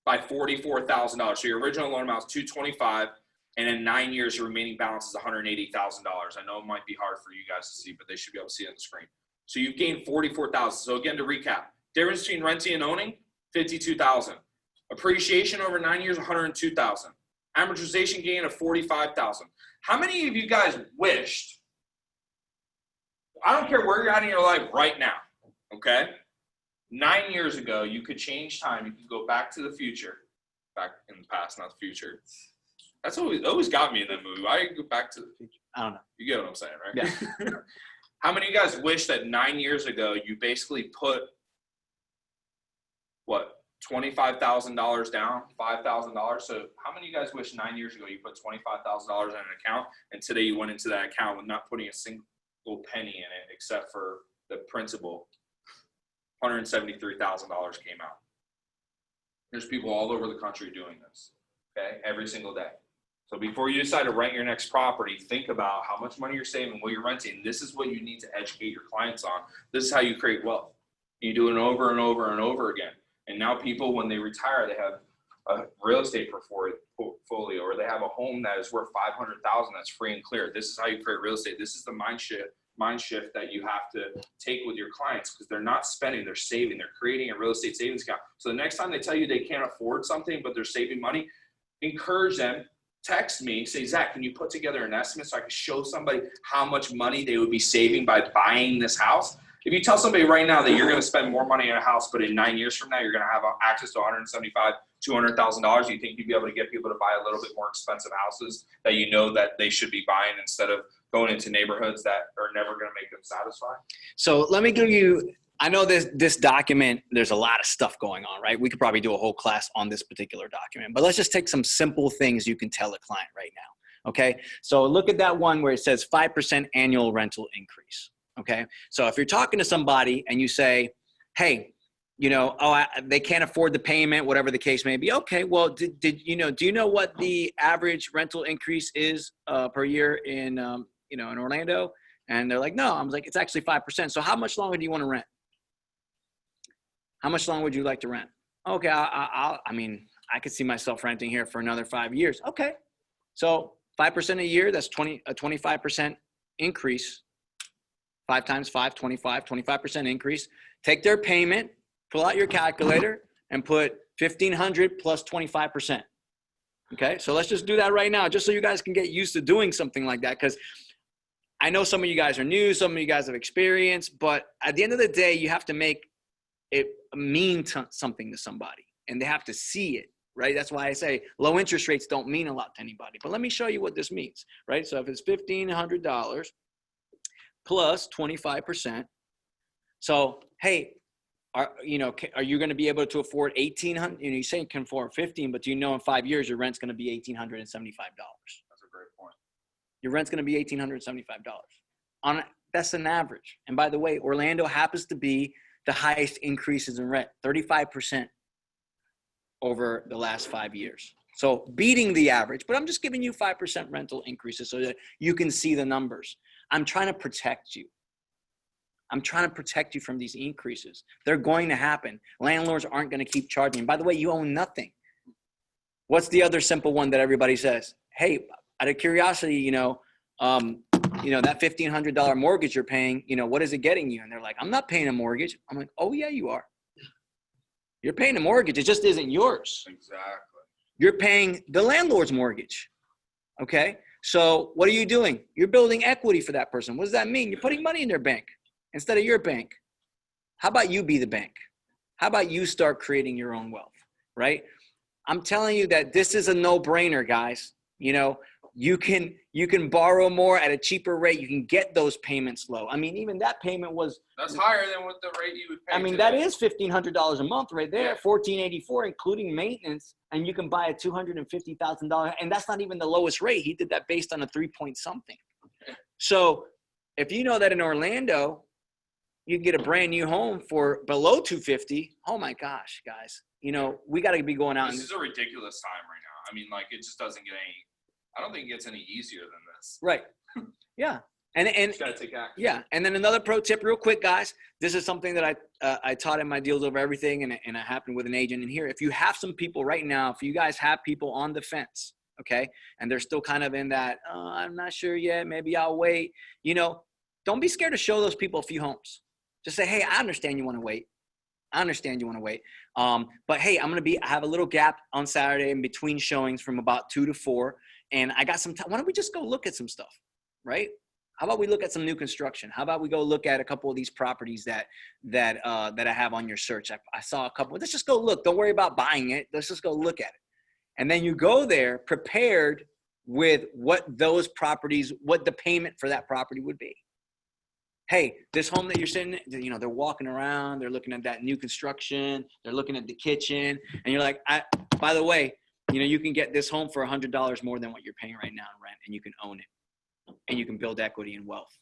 by $44,000. So your original loan amount is $225,000. And in 9 years, your remaining balance is $180,000. I know it might be hard for you guys to see, but they should be able to see it on the screen. So you've gained $44,000. So again, to recap, difference between renting and owning, $52,000. Appreciation over 9 years, $102,000. Amortization gain of $45,000. How many of you guys wished, I don't care where you're at in your life right now, okay? 9 years ago, you could change time. You could go back to the future. Back in the past, not the future. That's always got me in that movie. Why go back to the future? I don't know. You get what I'm saying, right? Yeah. How many of you guys wish that 9 years ago you basically put what, $25,000 down, $5,000? So how many of you guys wish 9 years ago you put $25,000 in an account and today you went into that account with not putting a single penny in it except for the principal? $173,000 came out. There's people all over the country doing this, okay, every single day. So before you decide to rent your next property, think about how much money you're saving, what you're renting. This is what you need to educate your clients on. This is how you create wealth. You do it over and over and over again. And now people, when they retire, they have a real estate portfolio, or they have a home that is worth $500,000 that's free and clear. This is how you create real estate. This is the mind shift that you have to take with your clients, because they're not spending, they're saving. They're creating a real estate savings account. So the next time they tell you they can't afford something, but they're saving money, encourage them. Text me, say, Zach, can you put together an estimate so I can show somebody how much money they would be saving by buying this house? If you tell somebody right now that you're going to spend more money on a house, but in 9 years from now, you're going to have access to $175,000, $200,000, you think you'd be able to get people to buy a little bit more expensive houses that you know that they should be buying instead of going into neighborhoods that are never going to make them satisfied? So let me give you, I know this document, there's a lot of stuff going on, right? We could probably do a whole class on this particular document, but let's just take some simple things you can tell a client right now, okay? So look at that one where it says 5% annual rental increase, okay? So if you're talking to somebody and you say, hey, you know, they can't afford the payment, whatever the case may be. Okay, well, do you know what the average rental increase is per year in, in Orlando? And they're like, no. I was like, it's actually 5%. So how much longer do you want to rent? How much longer would you like to rent? Okay, I mean, I could see myself renting here for another 5 years. Okay, so 5% a year, that's 25% increase. 5 times 5, 25% increase. Take their payment, pull out your calculator, and put 1,500 plus 25%. Okay, so let's just do that right now, just so you guys can get used to doing something like that, because I know some of you guys are new, some of you guys have experience, but at the end of the day, you have to make it mean something to somebody, and they have to see it, right? That's why I say low interest rates don't mean a lot to anybody. But let me show you what this means, right? So if it's $1,500 plus 25%, so hey, are you going to be able to afford $1,800? You say you can afford 15, but do you know in 5 years your rent's going to be $1,875? That's a great point. Your rent's going to be $1,875. That's an average. And by the way, Orlando happens to be the highest increases in rent, 35% over the last 5 years. So beating the average, but I'm just giving you 5% rental increases so that you can see the numbers. I'm trying to protect you. I'm trying to protect you from these increases. They're going to happen. Landlords aren't going to keep charging. And by the way, you own nothing. What's the other simple one that everybody says? Hey, out of curiosity, that $1,500 mortgage you're paying, what is it getting you? And they're like, I'm not paying a mortgage. I'm like, oh yeah, you are. You're paying a mortgage. It just isn't yours. Exactly. You're paying the landlord's mortgage. Okay. So what are you doing? You're building equity for that person. What does that mean? You're putting money in their bank instead of your bank. How about you be the bank? How about you start creating your own wealth, right? I'm telling you that this is a no-brainer, guys. You can borrow more at a cheaper rate. You can get those payments low. I mean, even that payment was That's higher than what the rate you would pay. I mean, today. that is $1,500 a month right there, Yeah. $1,484, including maintenance, and you can buy a $250,000, and that's not even the lowest rate. He did that based on a 3-point something. So if you know that in Orlando, you can get a brand new home for below $250. Oh my gosh, guys, we got to be going out. This is a ridiculous time right now. I mean, like, it just doesn't get I don't think it gets any easier than this. Right. Yeah. And Just gotta take action. yeah. And then another pro tip real quick, guys, this is something that I taught in my Deals Over Everything, and it happened with an agent in here. If you have some people right now, if you guys have people on the fence, okay, and they're still kind of in that, I'm not sure yet, maybe I'll wait, don't be scared to show those people a few homes. Just say, hey, I understand you want to wait. But hey, I have a little gap on Saturday in between showings from about 2 to 4. And I got some time. Why don't we just go look at some stuff, right? How about we look at some new construction? How about we go look at a couple of these properties that I have on your search? I saw a couple. Let's just go look. Don't worry about buying it. Let's just go look at it. And then you go there prepared with what the payment for that property would be. Hey, this home that you're sitting in, you know, they're walking around, they're looking at that new construction, they're looking at the kitchen, and you're like, by the way, you know, you can get this home for $100 more than what you're paying right now in rent, and you can own it, and you can build equity and wealth.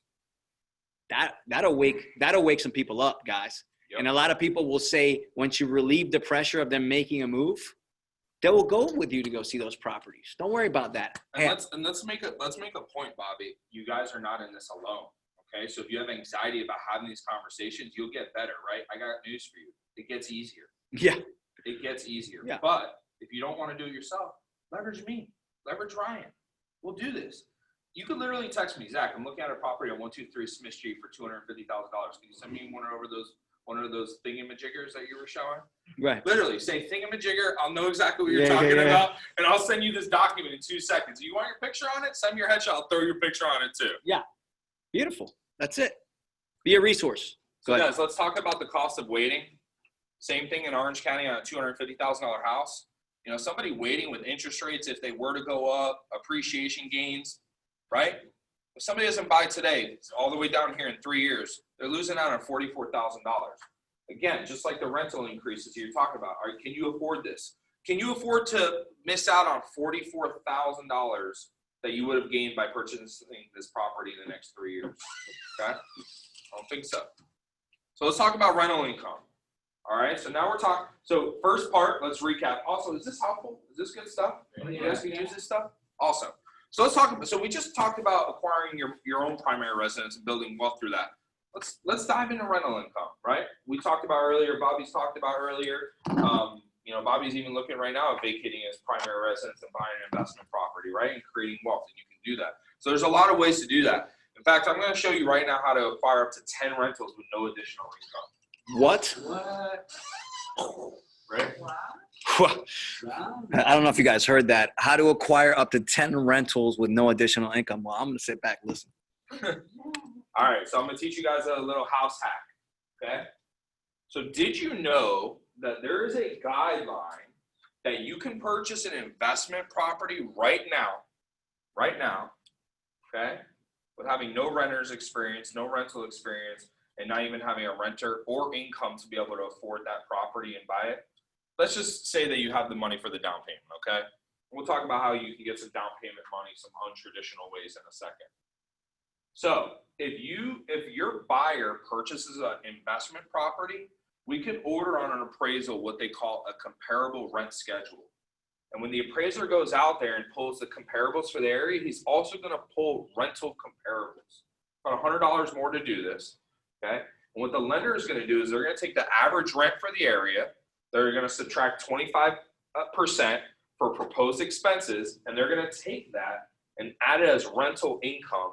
That'll wake some people up, guys. Yep. And a lot of people will say, once you relieve the pressure of them making a move, they will go with you to go see those properties. Don't worry about that. And let's make a point, Bobby. You guys are not in this alone. Okay, so if you have anxiety about having these conversations, you'll get better, right? I got news for you. It gets easier. Yeah. It gets easier. Yeah. But if you don't want to do it yourself, leverage me. Leverage Ryan. We'll do this. You can literally text me, Zach, I'm looking at a property on 123 Smith Street for $250,000. Can you send me one of those thingamajiggers that you were showing? Right. Literally, say thingamajigger. I'll know exactly what you're talking about, and I'll send you this document in 2 seconds. You want your picture on it? Send me your headshot. I'll throw your picture on it too. Yeah. Beautiful. That's it. Be a resource. So guys, let's talk about the cost of waiting. Same thing in Orange County on a $250,000 house. You know, somebody waiting with interest rates, if they were to go up, appreciation gains, right? If somebody doesn't buy today, all the way down here in 3 years, they're losing out on $44,000. Again, just like the rental increases you're talking about. Can you afford this? Can you afford to miss out on $44,000 that you would have gained by purchasing this property in the next 3 years? Okay? I don't think so. So let's talk about rental income. All right, so now we're talking. So first part, let's recap. Also, is this helpful? Is this good stuff? You guys can use this stuff? Awesome. So let's talk about, so we just talked about acquiring your own primary residence and building wealth through that. Let's dive into rental income, right? We talked about earlier, Bobby's talked about earlier. You know, Bobby's even looking right now at vacating his primary residence and buying an investment property, right? And creating wealth, and you can do that. So there's a lot of ways to do that. In fact, I'm going to show you right now how to acquire up to 10 rentals with no additional income. What? Right? Wow. I don't know if you guys heard that. How to acquire up to 10 rentals with no additional income. Well, I'm going to sit back and listen. All right, so I'm going to teach you guys a little house hack, okay? So did you know that there is a guideline that you can purchase an investment property right now, okay, with having no renter's experience, no rental experience, and not even having a renter or income to be able to afford that property and buy it? Let's just say that you have the money for the down payment, okay? We'll talk about how you can get some down payment money some untraditional ways in a second. So if your buyer purchases an investment property, we can order on an appraisal what they call a comparable rent schedule. And when the appraiser goes out there and pulls the comparables for the area, he's also going to pull rental comparables. About $100 more to do this, okay? And what the lender is going to do is they're going to take the average rent for the area, they're going to subtract 25% for proposed expenses, and they're going to take that and add it as rental income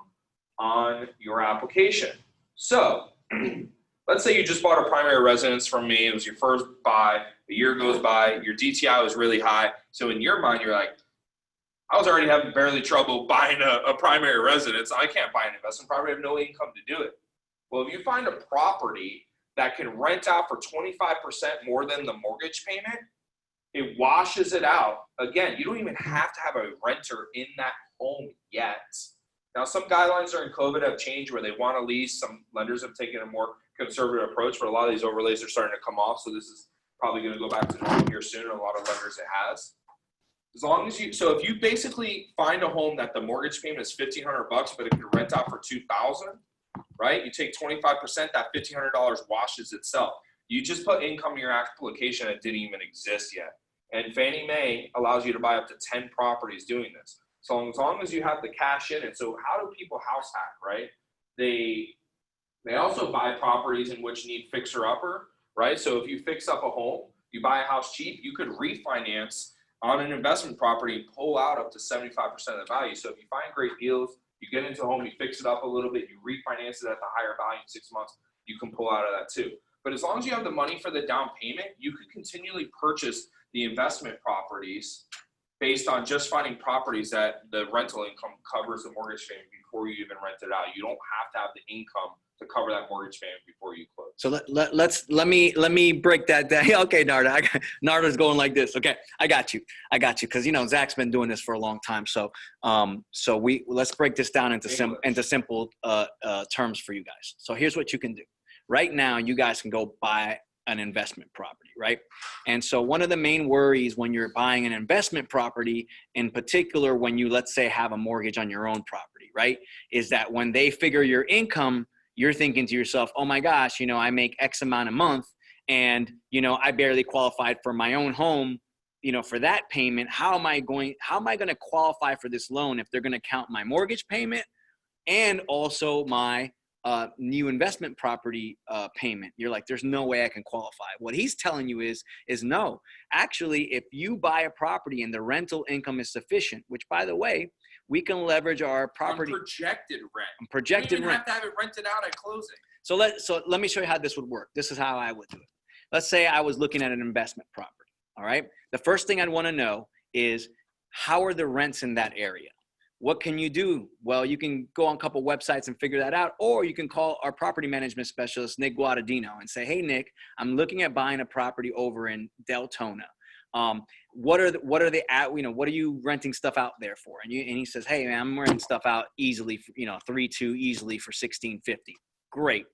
on your application. So let's say you just bought a primary residence from me. It was your first buy. A year goes by. Your DTI was really high. So in your mind, you're like, I was already having barely trouble buying a primary residence. I can't buy an investment property. I have no income to do it. Well, if you find a property that can rent out for 25% more than the mortgage payment, it washes it out. Again, you don't even have to have a renter in that home yet. Now, some guidelines during COVID have changed where they want to lease. Some lenders have taken a more conservative approach, but a lot of these overlays are starting to come off. So this is probably going to go back to normal here soon. A lot of lenders it has. As long as you, so if you basically find a home that the mortgage payment is $1,500, but it can rent out for $2,000, right? You take 25%, that $1,500 washes itself. You just put income in your application that didn't even exist yet. And Fannie Mae allows you to buy up to 10 properties doing this. So as long as you have the cash in it. So how do people house hack, right? They also buy properties in which need fixer-upper, right? So if you fix up a home, you buy a house cheap, you could refinance on an investment property and pull out up to 75% of the value. So if you find great deals, you get into a home, you fix it up a little bit, you refinance it at the higher value in 6 months, you can pull out of that too. But as long as you have the money for the down payment, you could continually purchase the investment properties based on just finding properties that the rental income covers the mortgage payment before you even rent it out. You don't have to have the income to cover that mortgage payment before you close. So let me break that down. Okay, Narda, Narda's going like this. Okay, I got you, because Zach's been doing this for a long time. So let's break this down into simple terms for you guys. So here's what you can do. Right now, you guys can go buy an investment property, right? And so one of the main worries when you're buying an investment property, in particular when you, let's say, have a mortgage on your own property, right, is that when they figure your income, you're thinking to yourself, oh my gosh, I make X amount a month and, I barely qualified for my own home, for that payment. How am I going to qualify for this loan if they're going to count my mortgage payment and also my new investment property payment? You're like, there's no way I can qualify. What he's telling you is no, actually, if you buy a property and the rental income is sufficient, which by the way, we can leverage our property. Projected rent. Projected you don't even rent. have to have it rented out at closing. So let me show you how this would work. This is how I would do it. Let's say I was looking at an investment property. All right. The first thing I'd want to know is, how are the rents in that area? What can you do? Well, you can go on a couple websites and figure that out, or you can call our property management specialist, Nick Guadagnino, and say, hey, Nick, I'm looking at buying a property over in Deltona. What are you renting stuff out there for? And he says, hey, man, I'm renting stuff out easily, for, 3-2 easily for $1,650. Great.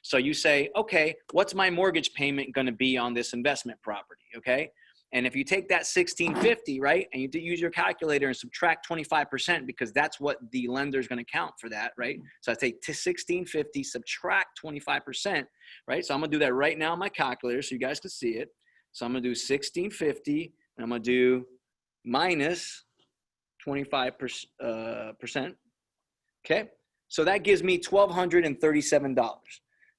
So you say, okay, what's my mortgage payment going to be on this investment property? Okay. And if you take that $1,650, right, and you use your calculator and subtract 25%, because that's what the lender is going to count for that, right? So I take $1,650, subtract 25%, right? So I'm going to do that right now on my calculator so you guys can see it. So I'm going to do $1,650, and I'm going to do minus 25%. Okay, so that gives me $1,237.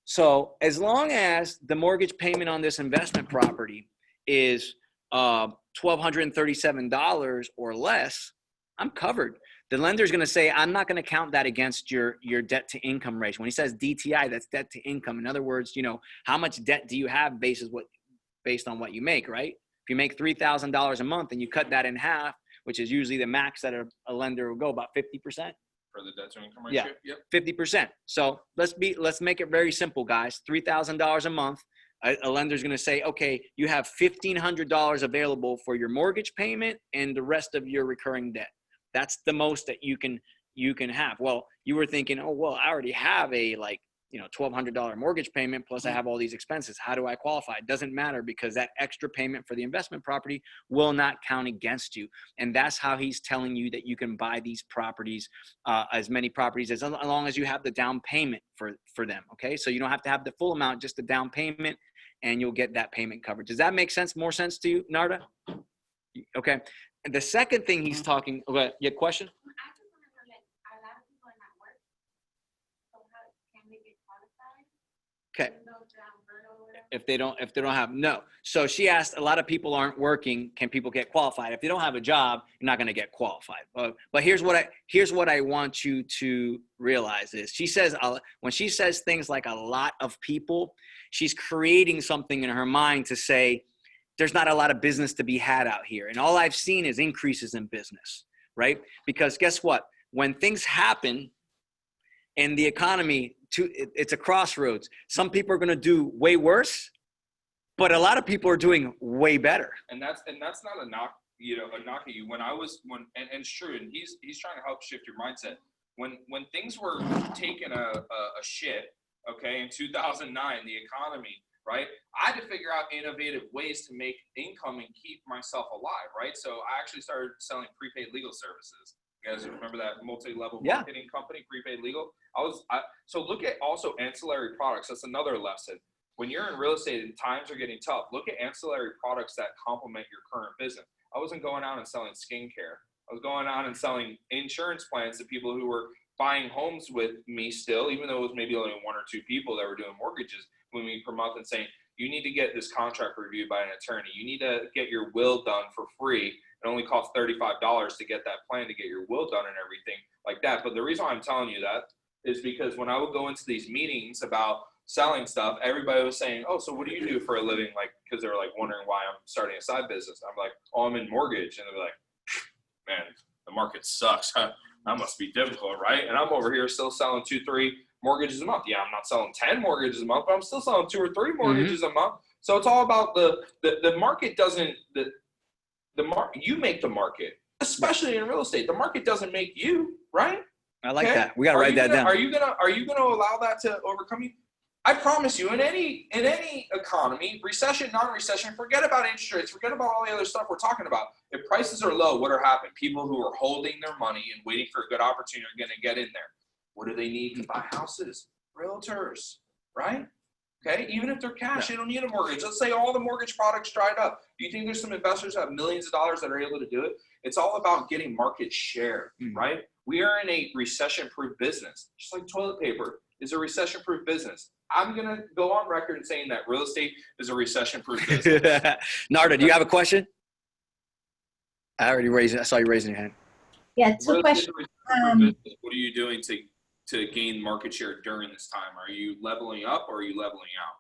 So as long as the mortgage payment on this investment property is $1,237 or less, I'm covered. The lender is going to say, I'm not going to count that against your debt to income ratio. When he says DTI, that's debt to income. In other words, how much debt do you have based on what you make, right? If you make $3,000 a month and you cut that in half, which is usually the max that a lender will go, about 50%. For the debt to income ratio? Yeah, yep. 50%. So let's make it very simple, guys. $3,000 a month. A lender's going to say, okay, you have $1,500 available for your mortgage payment and the rest of your recurring debt. That's the most that you can have. Well, you were thinking, oh, well, I already have a $1,200 mortgage payment, plus I have all these expenses. How do I qualify? It doesn't matter, because that extra payment for the investment property will not count against you. And that's how he's telling you that you can buy these properties, as many properties as long as you have the down payment for them. Okay, so you don't have to have the full amount, just the down payment, and you'll get that payment covered. Does that make sense? More sense to you, Narda? Okay. And the second thing he's talking about, you had a question? I just want to know, like, a lot of people are not working, so how can they get qualified? Okay. Even though they're on furlough or whatever? If they don't have, no. So she asked, a lot of people aren't working. Can people get qualified? If they don't have a job, you're not going to get qualified. But here's what I want you to realize is, she says, when she says things like a lot of people, she's creating something in her mind to say, there's not a lot of business to be had out here. And all I've seen is increases in business, right? Because guess what? When things happen in the economy, it's a crossroads. Some people are going to do way worse, but a lot of people are doing way better. And that's not a knock, a knock at you. And it's true, and he's trying to help shift your mindset. When things were taking a shit, okay, in 2009, the economy, right? I had to figure out innovative ways to make income and keep myself alive, right? So I actually started selling prepaid legal services. You guys remember that multi-level marketing company, Prepaid Legal? So look at also ancillary products. That's another lesson. When you're in real estate and times are getting tough, look at ancillary products that complement your current business. I wasn't going out and selling skincare. I was going out and selling insurance plans to people who were buying homes with me still, even though it was maybe only 1 or 2 people that were doing mortgages with me per month, and saying, you need to get this contract reviewed by an attorney. You need to get your will done for free. It only costs $35 to get that plan, to get your will done and everything like that. But the reason why I'm telling you that is because when I would go into these meetings about selling stuff, everybody was saying, oh, so what do you do for a living? Like, because they were like wondering why I'm starting a side business. I'm like, oh, I'm in mortgage. And they're like, man, the market sucks. That must be difficult, right? And I'm over here still selling 2-3 mortgages a month. Yeah, I'm not selling 10 mortgages a month, but I'm still selling 2 or 3 mortgages a month. So it's all about the market doesn't, you make the market, especially in real estate. The market doesn't make you, right? I like Okay? that. We got to write that down. Are you gonna allow that to overcome you? I promise you, in any economy, recession, non-recession, forget about interest rates, forget about all the other stuff we're talking about. If prices are low, what are happening? People who are holding their money and waiting for a good opportunity are going to get in there. What do they need to buy houses? Realtors, right? Okay, even if they're cash, they don't need a mortgage. Let's say all the mortgage products dried up. Do you think there's some investors that have millions of dollars that are able to do it? It's all about getting market share, right? We are in a recession-proof business, just like toilet paper is a recession-proof business. I'm going to go on record saying that real estate is a recession-proof business. Narda, do you have a question? I already raised it. I saw you raising your hand. Yeah, two Real estate is questions. a recession-proof business. What are you doing to gain market share during this time? Are you leveling up or are you leveling out?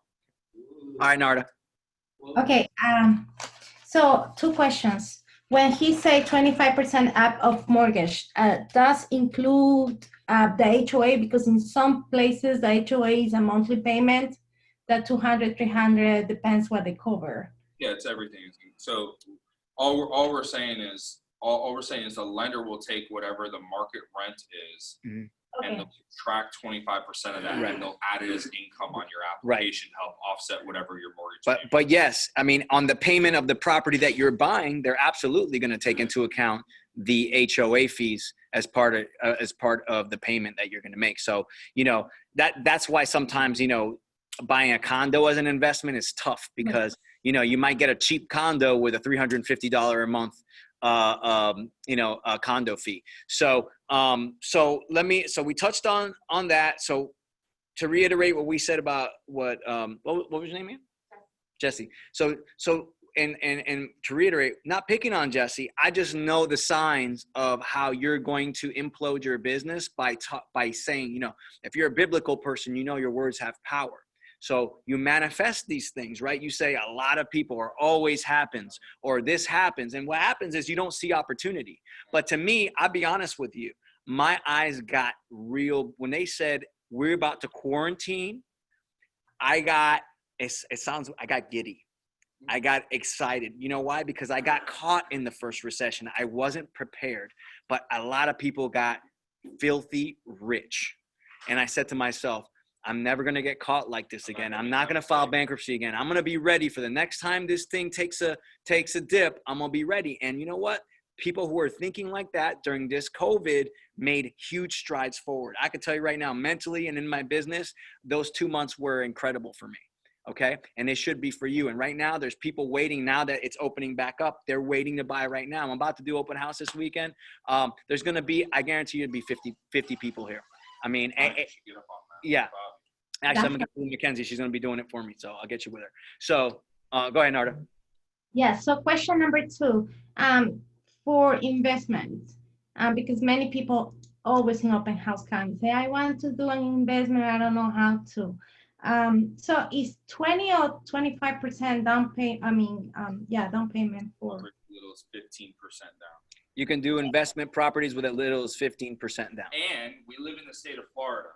All right, Narda. Okay, so two questions. When he say 25% up of mortgage, does include the HOA? Because in some places the HOA is a monthly payment, that 200, 300, depends what they cover. Yeah, it's everything. So all we're saying is the lender will take whatever the market rent is, Okay. and they'll subtract 25% of that, and they'll add it as income on your application to help offset whatever your mortgage payment is. But yes, I mean, on the payment of the property that you're buying, they're absolutely going to take into account the HOA fees as part of the payment that you're going to make. So, that's why sometimes, buying a condo as an investment is tough, because, you might get a cheap condo with a $350 a month a condo fee. So we touched on that. So to reiterate what we said about what was your name again? Jesse. So and to reiterate, not picking on Jesse, I just know the signs of how you're going to implode your business by saying, if you're a biblical person, your words have power. So you manifest these things, right? You say a lot of people, or always happens, or this happens. And what happens is you don't see opportunity. But to me, I'll be honest with you, my eyes got real. When they said we're about to quarantine, I got giddy. I got excited. You know why? Because I got caught in the first recession. I wasn't prepared, but a lot of people got filthy rich. And I said to myself, I'm never going to get caught like this again. I'm not going to file bankruptcy again. I'm going to be ready for the next time this thing takes a dip. I'm going to be ready. And you know what? People who are thinking like that during this COVID made huge strides forward. I can tell you right now, mentally and in my business, those 2 months were incredible for me. Okay. And it should be for you. And right now there's people waiting now that it's opening back up. They're waiting to buy right now. I'm about to do open house this weekend. There's going to be, I guarantee you, to be 50 people here. I mean, yeah. Actually, I'm going to get Mackenzie. She's going to be doing it for me. So I'll get you with her. So go ahead, Narda. Yeah. So question number 2, for investment, because many people always in open house come say, I want to do an investment. I don't know how to. So is 20 or 25% down payment? Down payment for as little as 15% down. You can do investment properties with as little as 15% down. And we live in the state of Florida.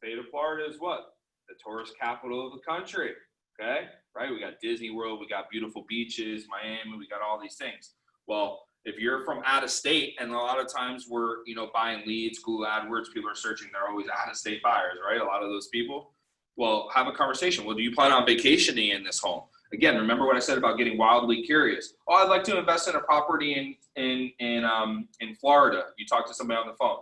State of Florida is what? The tourist capital of the country. Okay, right? We got Disney World, we got beautiful beaches, Miami, we got all these things. Well, if you're from out of state, and a lot of times we're buying leads, Google AdWords, people are searching, they're always out of state buyers, right? A lot of those people. Well, have a conversation. Well, do you plan on vacationing in this home? Again, remember what I said about getting wildly curious. Oh, I'd like to invest in a property in Florida. You talk to somebody on the phone,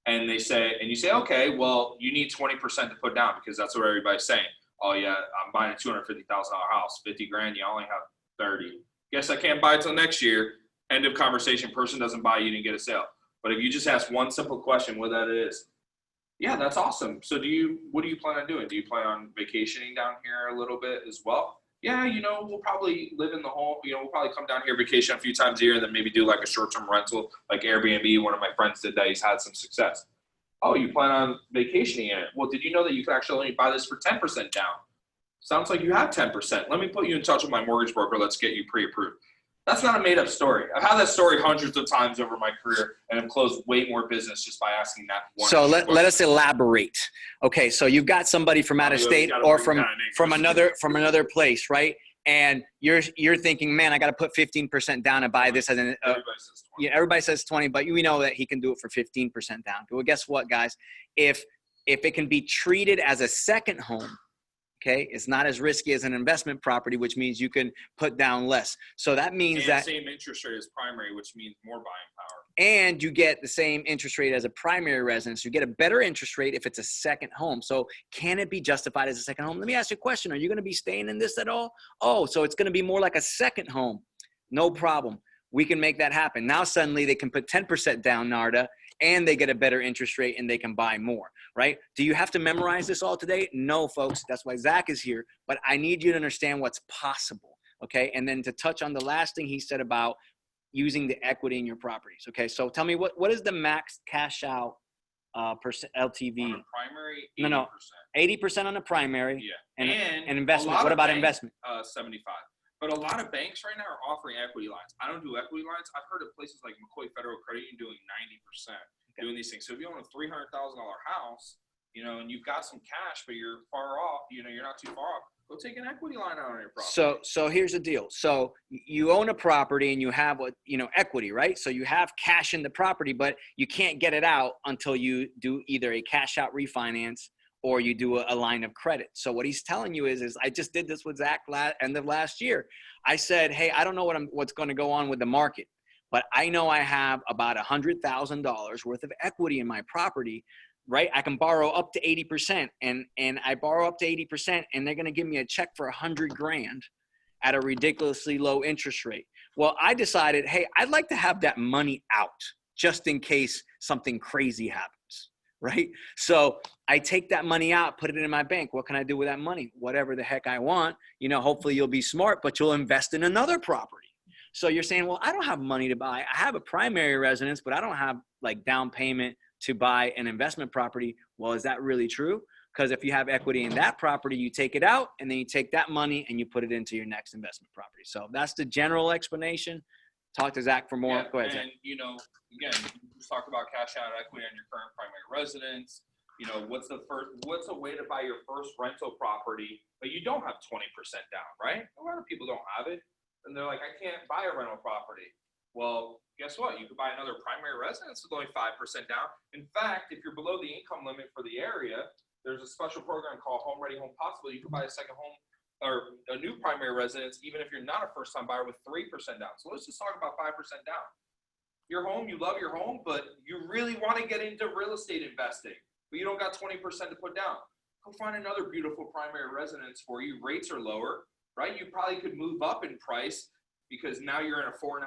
and you say, okay, well, you need 20% to put down, because that's what everybody's saying. Oh yeah, I'm buying a $250,000 house, 50 grand. You only have 30. Guess I can't buy it till next year. End of conversation. Person doesn't buy, you didn't get a sale. But if you just ask one simple question, what that is, yeah, that's awesome. So what do you plan on doing? Do you plan on vacationing down here a little bit as well? Yeah, we'll probably live in the home. We'll probably come down here, vacation a few times a year, and then maybe do like a short-term rental, like Airbnb. One of my friends did that. He's had some success. Oh, you plan on vacationing in it? Well, did you know that you could actually only buy this for 10% down? Sounds like you have 10%. Let me put you in touch with my mortgage broker. Let's get you pre-approved. That's not a made-up story. I've had that story hundreds of times over my career, and I've closed way more business just by asking that one. So let us elaborate. Okay, so you've got somebody from out of state or from another place, right? And you're thinking, man, I got to put 15% down and buy this as an. Everybody says 20, but we know that he can do it for 15% down. Well, guess what, guys? If it can be treated as a second home, okay, it's not as risky as an investment property, which means you can put down less. So that means and that same interest rate as primary, which means more buying power. And you get the same interest rate as a primary residence. You get a better interest rate if it's a second home. So can it be justified as a second home? Let me ask you a question. Are you going to be staying in this at all? Oh, so it's going to be more like a second home. No problem. We can make that happen. Now suddenly they can put 10% down, Narda, and they get a better interest rate and they can buy more, right? Do you have to memorize this all today? No, folks. That's why Zach is here. But I need you to understand what's possible, okay? And then to touch on the last thing he said about using the equity in your properties, okay? So tell me, what is the max cash out percent LTV? On a primary, 80%. No, 80% on the primary. Yeah. And investment. What about investment? 75. But a lot of banks right now are offering equity lines. I don't do equity lines. I've heard of places like McCoy Federal Credit Union doing 90%, doing these things. So if you own a $300,000 house, and you've got some cash, but you're far off, you're not too far off, go take an equity line out on your property. So here's the deal. So you own a property and you have equity, right? So you have cash in the property, but you can't get it out until you do either a cash out refinance or you do a line of credit. So what he's telling you is I just did this with Zach end of last year. I said, hey, I don't know what's going to go on with the market, but I know I have about $100,000 worth of equity in my property, right? I can borrow up to 80%, and I borrow up to 80%, and they're going to give me a check for $100,000 at a ridiculously low interest rate. Well, I decided, hey, I'd like to have that money out just in case something crazy happens. Right? So I take that money out, put it in my bank. What can I do with that money? Whatever the heck I want. Hopefully you'll be smart, but you'll invest in another property. So you're saying, well, I don't have money to buy. I have a primary residence, but I don't have like down payment to buy an investment property. Well, is that really true? Because if you have equity in that property, you take it out and then you take that money and you put it into your next investment property. So that's the general explanation. Talk to Zach for more. Yeah, Go ahead, Zach. and again, you just talk about cash out equity on your current primary residence. What's a way to buy your first rental property, but you don't have 20% down, right? A lot of people don't have it, and they're like, I can't buy a rental property. Well, guess what? You could buy another primary residence with only 5% down. In fact, if you're below the income limit for the area, there's a special program called Home Ready, Home Possible. You can buy a second home or a new primary residence, even if you're not a first-time buyer, with 3% down. So let's just talk about 5% down. Your home, you love your home, but you really want to get into real estate investing, but you don't got 20% to put down. Go find another beautiful primary residence for you. Rates are lower, right? You probably could move up in price because now you're in a 4.5%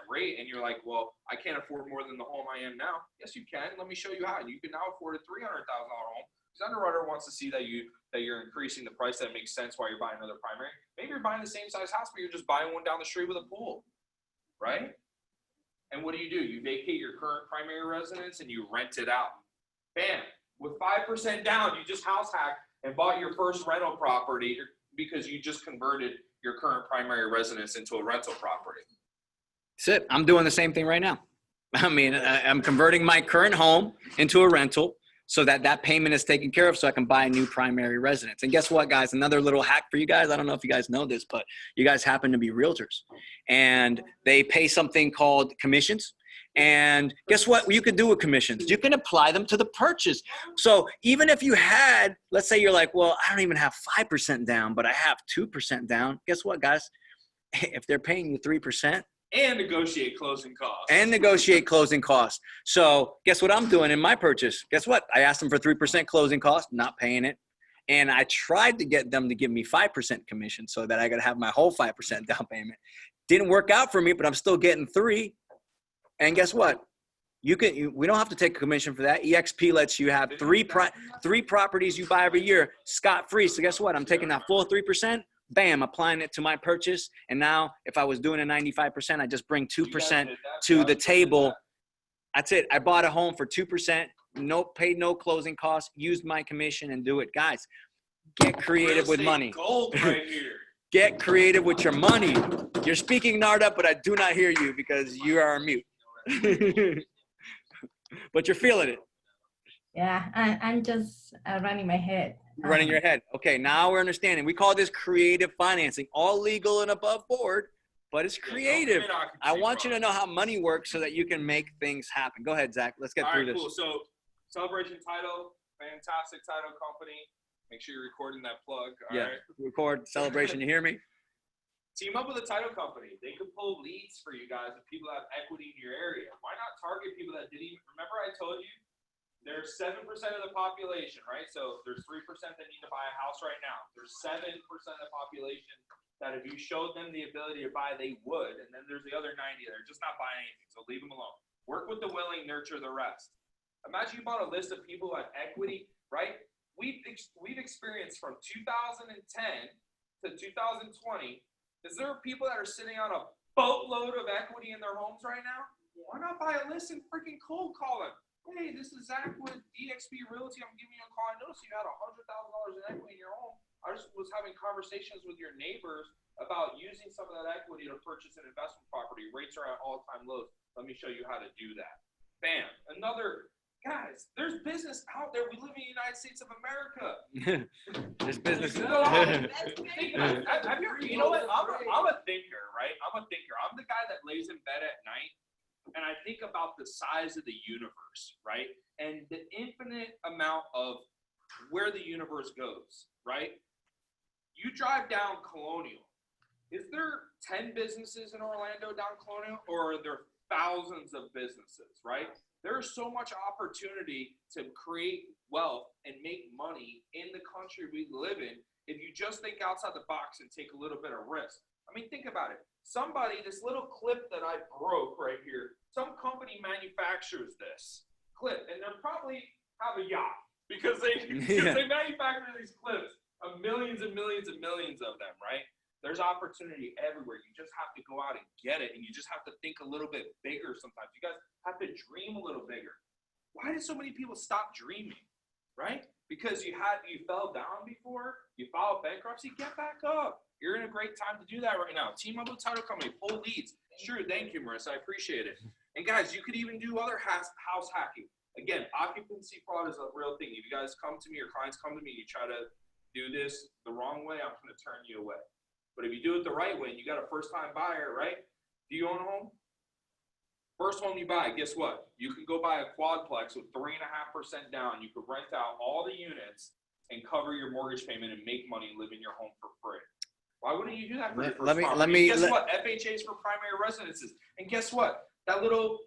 rate, and you're like, well, I can't afford more than the home I am now. Yes, you can. Let me show you how. You can now afford a $300,000 home. Because underwriter wants to see that you're increasing the price that makes sense while you're buying another primary. Maybe you're buying the same size house, but you're just buying one down the street with a pool, right? And what do? You vacate your current primary residence and you rent it out. Bam! With 5% down, you just house hacked and bought your first rental property because you just converted your current primary residence into a rental property. That's it. I'm doing the same thing right now. I'm converting my current home into a rental so that payment is taken care of so I can buy a new primary residence. And guess what, guys? Another little hack for you guys. I don't know if you guys know this, but you guys happen to be realtors. And they pay something called commissions. And guess what you can do with commissions? You can apply them to the purchase. So even if you had, let's say you're like, well, I don't even have 5% down, but I have 2% down. Guess what, guys? If they're paying you 3%, and negotiate closing costs. So guess what I'm doing in my purchase? Guess what? I asked them for 3% closing costs, not paying it. And I tried to get them to give me 5% commission so that I could have my whole 5% down payment. Didn't work out for me, but I'm still getting 3%. And guess what? We don't have to take a commission for that. EXP lets you have three properties you buy every year scot-free. So guess what? I'm taking that full 3%. Bam, applying it to my purchase. And now if I was doing a 95%, I just bring 2% to the table. That's it. I bought a home for 2%, paid no closing costs, used my commission and do it. Guys, get creative with money. Gold right here. Get creative with your money. You're speaking, Narda, but I do not hear you because you are on mute. But you're feeling it. Yeah, I'm just running my head. Running your head. Okay, now we're understanding. We call this creative financing. All legal and above board, but it's creative. I want you to know how money works so that you can make things happen. Go ahead, Zach. Let's get All through right, this. cool. So, Celebration Title, fantastic title company. Make sure you're recording that plug. All right. Record celebration. You hear me? Team up with a title company. They could pull leads for you guys if people have equity in your area. Why not target people that didn't even remember I told you there's 7% of the population, right? So there's 3% that need to buy a house right now. There's 7% of the population that if you showed them the ability to buy, they would. And then there's the other 90 that are just not buying anything. So leave them alone. Work with the willing, nurture the rest. Imagine you bought a list of people who have equity, right? We've experienced from 2010 to 2020. Is there people that are sitting on a boatload of equity in their homes right now? Why not buy a list and freaking cold call them? Hey, this is Zach with DXP Realty. I'm giving you a call. I noticed you had $100,000 in equity in your home. I just was having conversations with your neighbors about using some of that equity to purchase an investment property. Rates are at all-time lows. Let me show you how to do that. Bam. Guys, there's business out there. We live in the United States of America. There's business. You know what? I'm a thinker, right? I'm a thinker. I'm the guy that lays in bed at night and I think about the size of the universe, right? And the infinite amount of where the universe goes, right? You drive down Colonial. Is there 10 businesses in Orlando down Colonial, or are there thousands of businesses, right? There's so much opportunity to create wealth and make money in the country we live in if you just think outside the box and take a little bit of risk. I mean, think about it. This little clip that I broke right here, some company manufactures this clip, and they probably have a yacht because they manufacture these clips of millions and millions and millions of them, right? There's opportunity everywhere. You just have to go out and get it, and you just have to think a little bit bigger sometimes. You guys have to dream a little bigger. Why did so many people stop dreaming, right? Because you fell down before, you filed bankruptcy, get back up. You're in a great time to do that right now. Team up with title company, pull leads. Sure, thank you, Marissa, I appreciate it. And guys, you could even do other house hacking. Again, occupancy fraud is a real thing. If you guys come to me, or clients come to me, you try to do this the wrong way, I'm gonna turn you away. But if you do it the right way, and you got a first-time buyer, right? Do you own a home? First home you buy, guess what? You can go buy a quadplex with 3.5% down. You could rent out all the units and cover your mortgage payment and make money and live in your home for free. Why wouldn't you do that for your first property? Guess what? FHA's for primary residences. And guess what? That little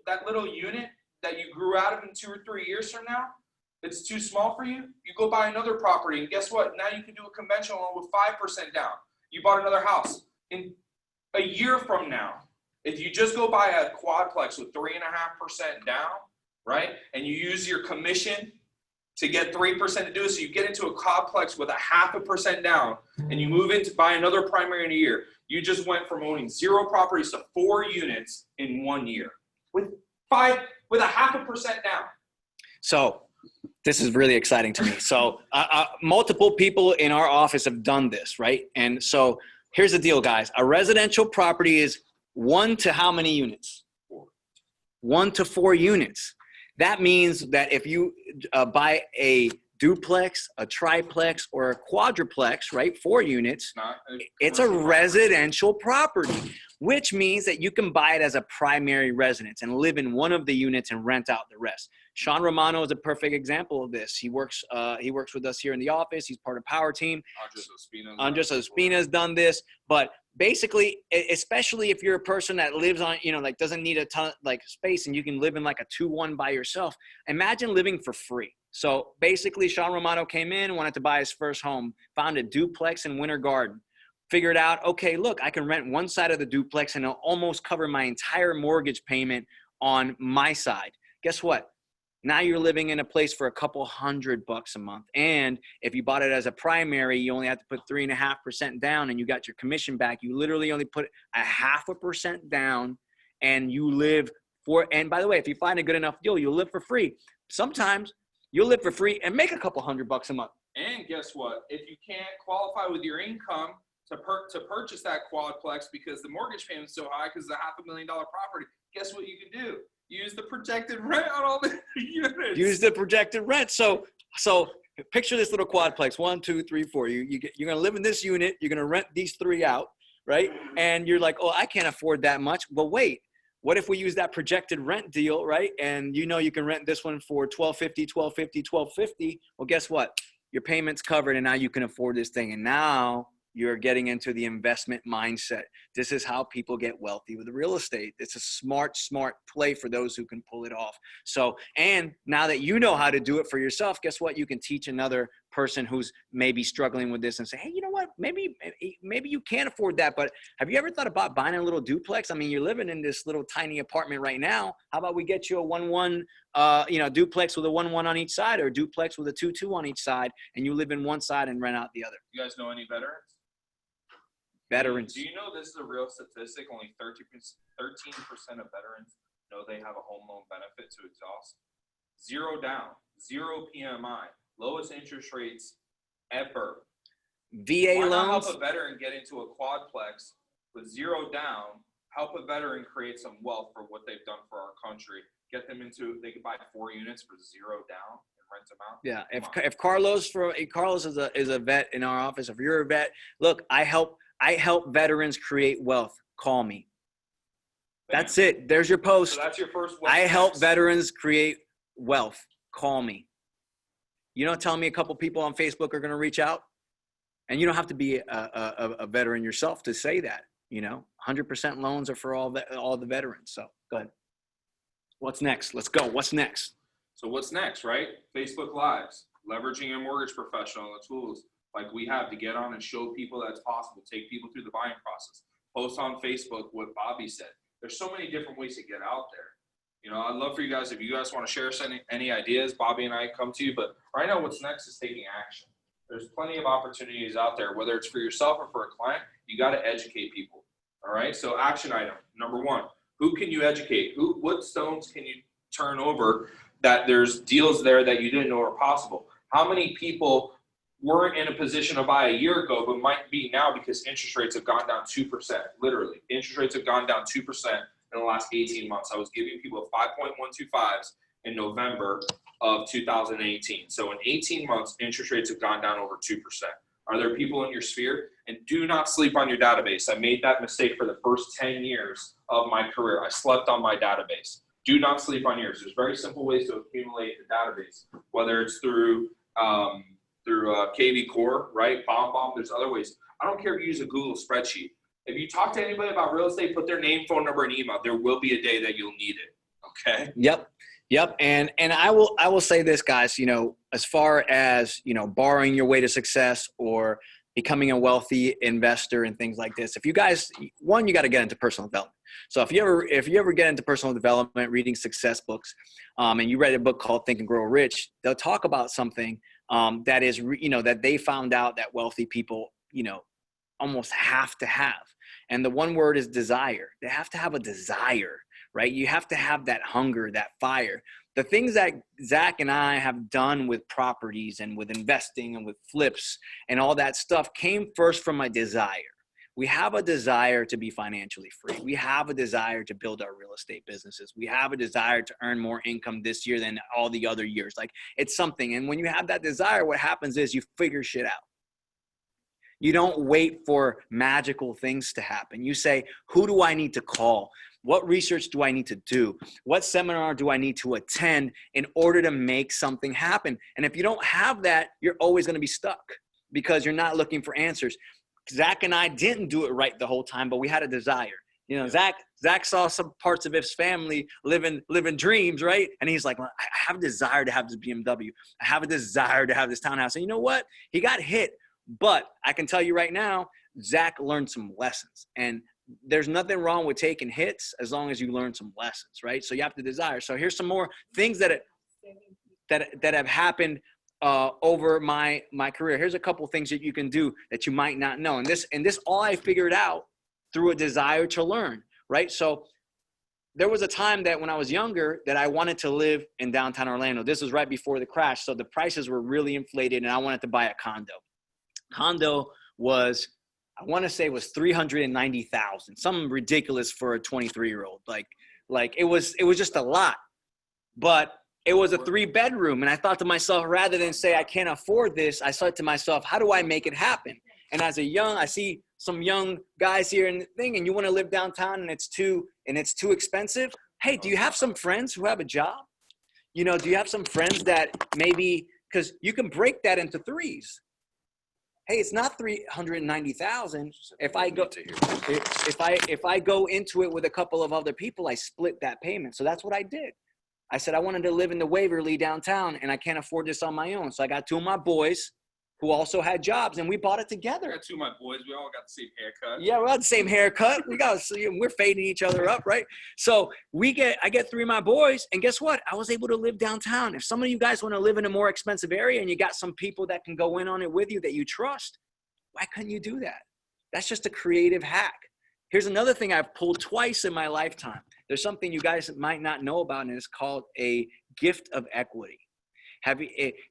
unit that you grew out of in 2 or 3 years from now, it's too small for you. You go buy another property, and guess what? Now you can do a conventional loan with 5% down. You bought another house. In a year from now, if you just go buy a quadplex with 3.5% down, right, and you use your commission to get 3% to do it, so you get into a quadplex with 0.5% down, and you move in to buy another primary in a year, you just went from owning 0 properties to 4 units in 1 year with 0.5% down. So this is really exciting to me. So multiple people in our office have done this, right? And so here's the deal, guys. A residential property is 1 to how many units? 1 to 4 units. That means that if you buy a duplex, a triplex, or a quadruplex, right, 4 units, it's a residential property, which means that you can buy it as a primary residence and live in one of the units and rent out the rest. Sean Romano is a perfect example of this. He works with us here in the office. He's part of Power Team. Andres Ospina's done this, but basically, especially if you're a person that lives on, like doesn't need a ton like space, and you can live in like a 2-1 by yourself. Imagine living for free. So basically, Sean Romano came in, wanted to buy his first home, found a duplex in Winter Garden. Figured out, okay, look, I can rent one side of the duplex and it'll almost cover my entire mortgage payment on my side. Guess what? Now you're living in a place for a couple $100 a month. And if you bought it as a primary, you only have to put 3.5% down and you got your commission back. You literally only put 0.5% down and you live for, and by the way, if you find a good enough deal, you'll live for free. Sometimes you'll live for free and make a couple $100 a month. And guess what? If you can't qualify with your income, to purchase that quadplex because the mortgage payment's so high because it's a $500,000 property. Guess what you can do? Use the projected rent on all the units. Use the projected rent. So picture this little quadplex, 1, 2, 3, 4. You're going to live in this unit. You're going to rent these 3 out, right? And you're like, oh, I can't afford that much. But wait, what if we use that projected rent deal, right? And you know you can rent this one for $1,250, $1,250, $1,250. Well, guess what? Your payment's covered, and now you can afford this thing. And now you're getting into the investment mindset. This is how people get wealthy with real estate. It's a smart play for those who can pull it off. So, and now that you know how to do it for yourself, guess what? You can teach another person who's maybe struggling with this and say, hey, you know what? Maybe you can't afford that, but have you ever thought about buying a little duplex? I mean, you're living in this little tiny apartment right now. How about we get you a 1-1, duplex with a 1-1 on each side, or a duplex with a 2-2 on each side, and you live in one side and rent out the other. You guys know any veterans? Veterans. Do you know this is a real statistic? Only 13% of veterans know they have a home loan benefit to exhaust. 0 down, 0 PMI, lowest interest rates ever. VA Why not loans. help a veteran get into a quadplex with 0 down? Help a veteran create some wealth for what they've done for our country. Get them into, they could buy 4 units for 0 down and rent them out. Yeah, if Carlos is a vet in our office, if you're a vet, look, I help veterans create wealth. Call me. That's it. There's your post. So that's your first. I help veterans create wealth. Call me. You don't tell me a couple people on Facebook are going to reach out, and you don't have to be a veteran yourself to say that. 100% loans are for all the veterans. So go ahead. What's next? Let's go. What's next? So what's next, right? Facebook Lives, leveraging a mortgage professional and the tools like we have to get on and show people that's possible, take people through the buying process, post on Facebook what Bobby said. There's so many different ways to get out there. I'd love for you guys, if you guys want to share any ideas, Bobby and I come to you, but right now what's next is taking action. There's plenty of opportunities out there, whether it's for yourself or for a client, you got to educate people. All right. So action item number 1, who can you educate? What stones can you turn over that there's deals there that you didn't know were possible? How many people weren't in a position to buy a year ago, but might be now because interest rates have gone down 2%, literally. Interest rates have gone down 2% in the last 18 months. I was giving people 5.125s in November of 2018. So in 18 months, interest rates have gone down over 2%. Are there people in your sphere? And do not sleep on your database. I made that mistake for the first 10 years of my career. I slept on my database. Do not sleep on yours. There's very simple ways to accumulate the database, whether it's through KV Core, right? BombBomb. There's other ways. I don't care if you use a Google spreadsheet. If you talk to anybody about real estate, put their name, phone number, and email. There will be a day that you'll need it. Okay. Yep. And I will say this, guys. As far as borrowing your way to success or becoming a wealthy investor and things like this. If you guys, you got to get into personal development. So if you ever get into personal development, reading success books, and you read a book called Think and Grow Rich, they'll talk about something that is, that they found out that wealthy people, almost have to have. And the one word is desire. They have to have a desire, right? You have to have that hunger, that fire. The things that Zach and I have done with properties and with investing and with flips and all that stuff came first from my desire. We have a desire to be financially free. We have a desire to build our real estate businesses. We have a desire to earn more income this year than all the other years. Like, it's something. And when you have that desire, what happens is you figure shit out. You don't wait for magical things to happen. You say, who do I need to call? What research do I need to do? What seminar do I need to attend in order to make something happen? And if you don't have that, you're always going to be stuck because you're not looking for answers. Zach and I didn't do it right the whole time, but we had a desire. Zach saw some parts of his family living dreams, right? And he's like, well, I have a desire to have this BMW. I have a desire to have this townhouse. And you know what? He got hit. But I can tell you right now, Zach learned some lessons. And there's nothing wrong with taking hits as long as you learn some lessons, right? So you have to desire. So here's some more things that have happened over my career. Here's a couple things that you can do that you might not know. And this all I figured out through a desire to learn, right? So there was a time that when I was younger that I wanted to live in downtown Orlando. This was right before the crash. So the prices were really inflated and I wanted to buy a condo. Condo was I want to say it was 390,000, something ridiculous for a 23-year-old. Like it was just a lot, but it was a 3-bedroom. And I thought to myself, rather than say, I can't afford this, I said to myself, how do I make it happen? And as I see some young guys here in the thing, and you want to live downtown and it's too expensive. Hey, do you have some friends who have a job? You know, do you have some friends that maybe, because you can break that into threes. Hey, it's not 390,000. If I go into it with a couple of other people, I split that payment. So that's what I did. I said I wanted to live in the Waverly downtown, and I can't afford this on my own. So I got 2 of my boys who also had jobs, and we bought it I together. got 2 of my boys. We all got the same haircut. Yeah, we got the same haircut. We're fading each other up, right? So I get 3 of my boys, and guess what? I was able to live downtown. If some of you guys want to live in a more expensive area and you got some people that can go in on it with you that you trust, why couldn't you do that? That's just a creative hack. Here's another thing I've pulled twice in my lifetime. There's something you guys might not know about, and it's called a gift of equity.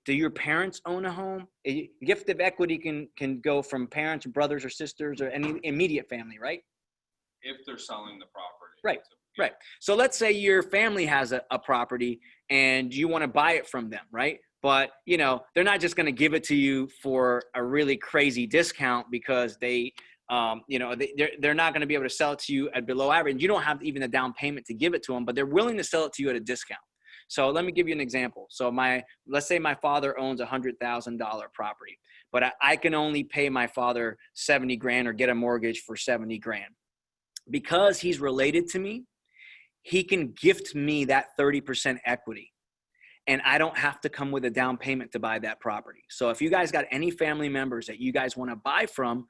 Do your parents own a home? A gift of equity can go from parents, brothers or sisters, or any immediate family, right? If they're selling the property. Right. Right. So let's say your family has a property and you want to buy it from them, right? But, you know, they're not just going to give it to you for a really crazy discount because they're not going to be able to sell it to you at below average. You don't have even a down payment to give it to them, but they're willing to sell it to you at a discount. So let me give you an example. So let's say my father owns $100,000 property, but I can only pay my father 70 grand or get a mortgage for 70 grand. Because he's related to me, he can gift me that 30% equity. And I don't have to come with a down payment to buy that property. So if you guys got any family members that you guys want to buy from,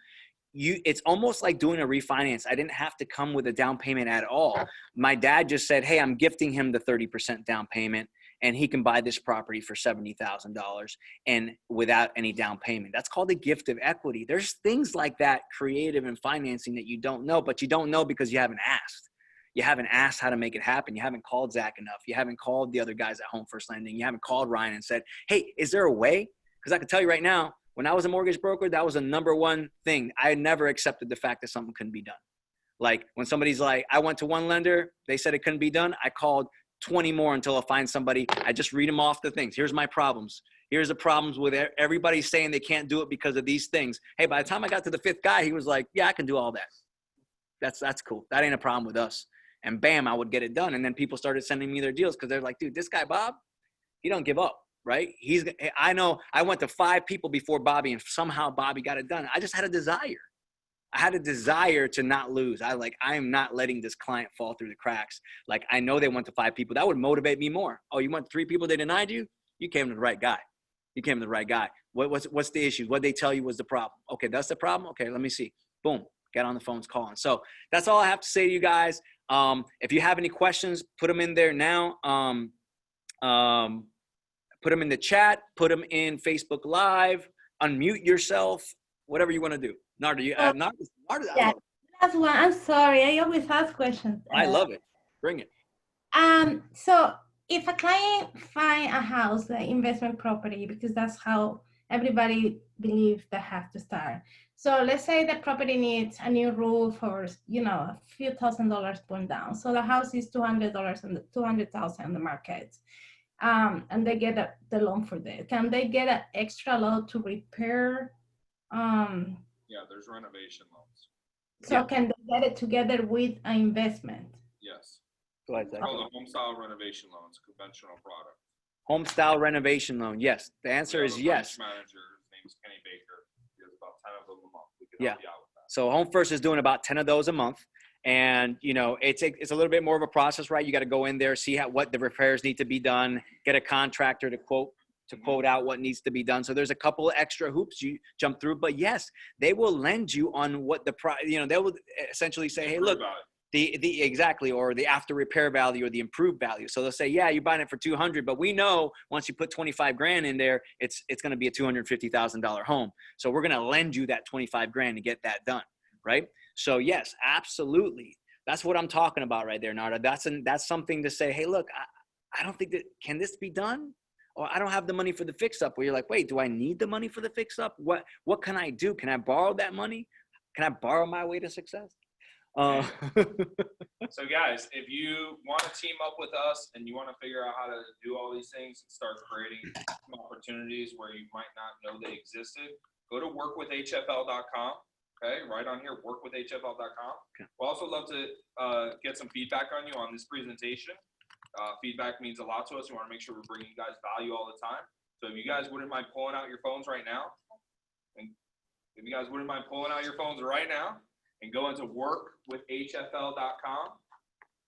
it's almost like doing a refinance. I didn't have to come with a down payment at all. My dad just said, hey, I'm gifting him the 30% down payment and he can buy this property for $70,000 and without any down payment. That's called a gift of equity. There's things like that creative in financing that you don't know, but you don't know because you haven't asked. You haven't asked how to make it happen. You haven't called Zach enough. You haven't called the other guys at Home First Lending. You haven't called Ryan and said, hey, is there a way? Because I can tell you right now, when I was a mortgage broker, that was the number one thing. I never accepted the fact that something couldn't be done. Like when somebody's like, I went to one lender, they said it couldn't be done. I called 20 more until I find somebody. I just read them off the things. Here's my problems. Here's the problems with everybody saying they can't do it because of these things. Hey, by the time I got to the 5th guy, he was like, yeah, I can do all that. That's cool. That ain't a problem with us. And bam, I would get it done. And then people started sending me their deals because they're like, dude, this guy, Bob, he don't give up. Right? I know I went to 5 people before Bobby and somehow Bobby got it done. I just had a desire. I had a desire to not lose. I am not letting this client fall through the cracks. Like I know they went to 5 people. That would motivate me more. Oh, you went to 3 people, they denied you? You came to the right guy. You came to the right guy. What's the issue? What they tell you was the problem? Okay, that's the problem? Okay, let me see. Boom. Get on the phones calling. So that's all I have to say to you guys. If you have any questions, put them in there now. Put them in the chat, put them in Facebook Live, unmute yourself, whatever you want to do. Narda, Yeah, last one. I'm sorry. I always ask questions. I love it. Bring it. So if a client find a house, an investment property, because that's how everybody believes they have to start. So let's say the property needs a new roof or, a few $1,000s put down. So the house is $200 and $200,000 on the market. And they get the loan for that. Can they get an extra loan to repair? Yeah, there's renovation loans. So can they get it together with an investment? Yes. Go ahead, Zach. Called the home style renovation loans, conventional product. Home style renovation loan. Yes. The answer is yes. Manager, his name is Kenny Baker. He has about 10 of them a month. We can help you out with that. So Home First is doing about 10 of those a month. And, it's a little bit more of a process, right? You got to go in there, see what the repairs need to be done, get a contractor to quote out what needs to be done. So there's a couple of extra hoops you jump through, but yes, they will lend you on what they will essentially say, hey, look, exactly, or the after repair value or the improved value. So they'll say, yeah, you're buying it for 200, but we know once you put 25 grand in there, it's going to be a $250,000 home. So we're going to lend you that 25 grand to get that done. Right. So yes, absolutely. That's what I'm talking about right there, Narda. That's something to say, hey, look, I don't think that, can this be done? Or I don't have the money for the fix up, where you're like, wait, do I need the money for the fix up? What can I do? Can I borrow that money? Can I borrow my way to success? So guys, if you want to team up with us and you want to figure out how to do all these things and start creating some opportunities where you might not know they existed, go to workwithhfl.com. Okay, right on here, workwithhfl.com. Okay. We'll also love to get some feedback on you on this presentation. Feedback means a lot to us. We want to make sure we're bringing you guys value all the time. So if you guys wouldn't mind pulling out your phones right now, and go into workwithhfl.com.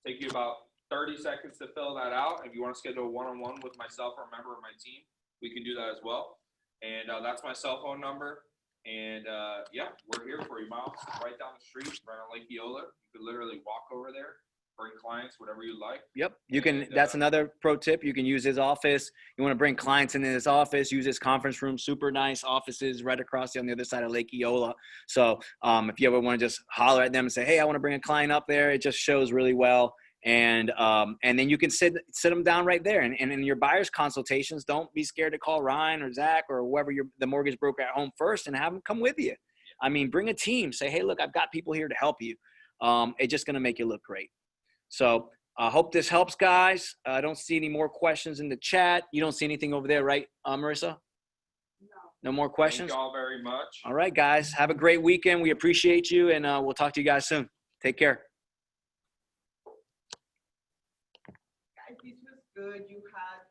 Take you about 30 seconds to fill that out. If you want to schedule a one-on-one with myself or a member of my team, we can do that as well. And that's my cell phone number. And yeah, we're here for you, Miles. Right down the street, right on Lake Eola. You could literally walk over there, bring clients, whatever you like. Yep. You can, that's another pro tip. You can use his office. You want to bring clients into his office, use his conference room, super nice offices right across on the other side of Lake Eola. So if you ever want to just holler at them and say, hey, I want to bring a client up there, it just shows really well. And then you can sit them down right there. And in your buyer's consultations, don't be scared to call Ryan or Zach or whoever the mortgage broker at home first and have them come with you. I mean, bring a team. Say, hey, look, I've got people here to help you. It's just going to make you look great. So I hope this helps, guys. I don't see any more questions in the chat. You don't see anything over there, right, Marissa? No more questions? Thank y'all very much. All right, guys. Have a great weekend. We appreciate you, and we'll talk to you guys soon. Take care. Guys, this was good. You had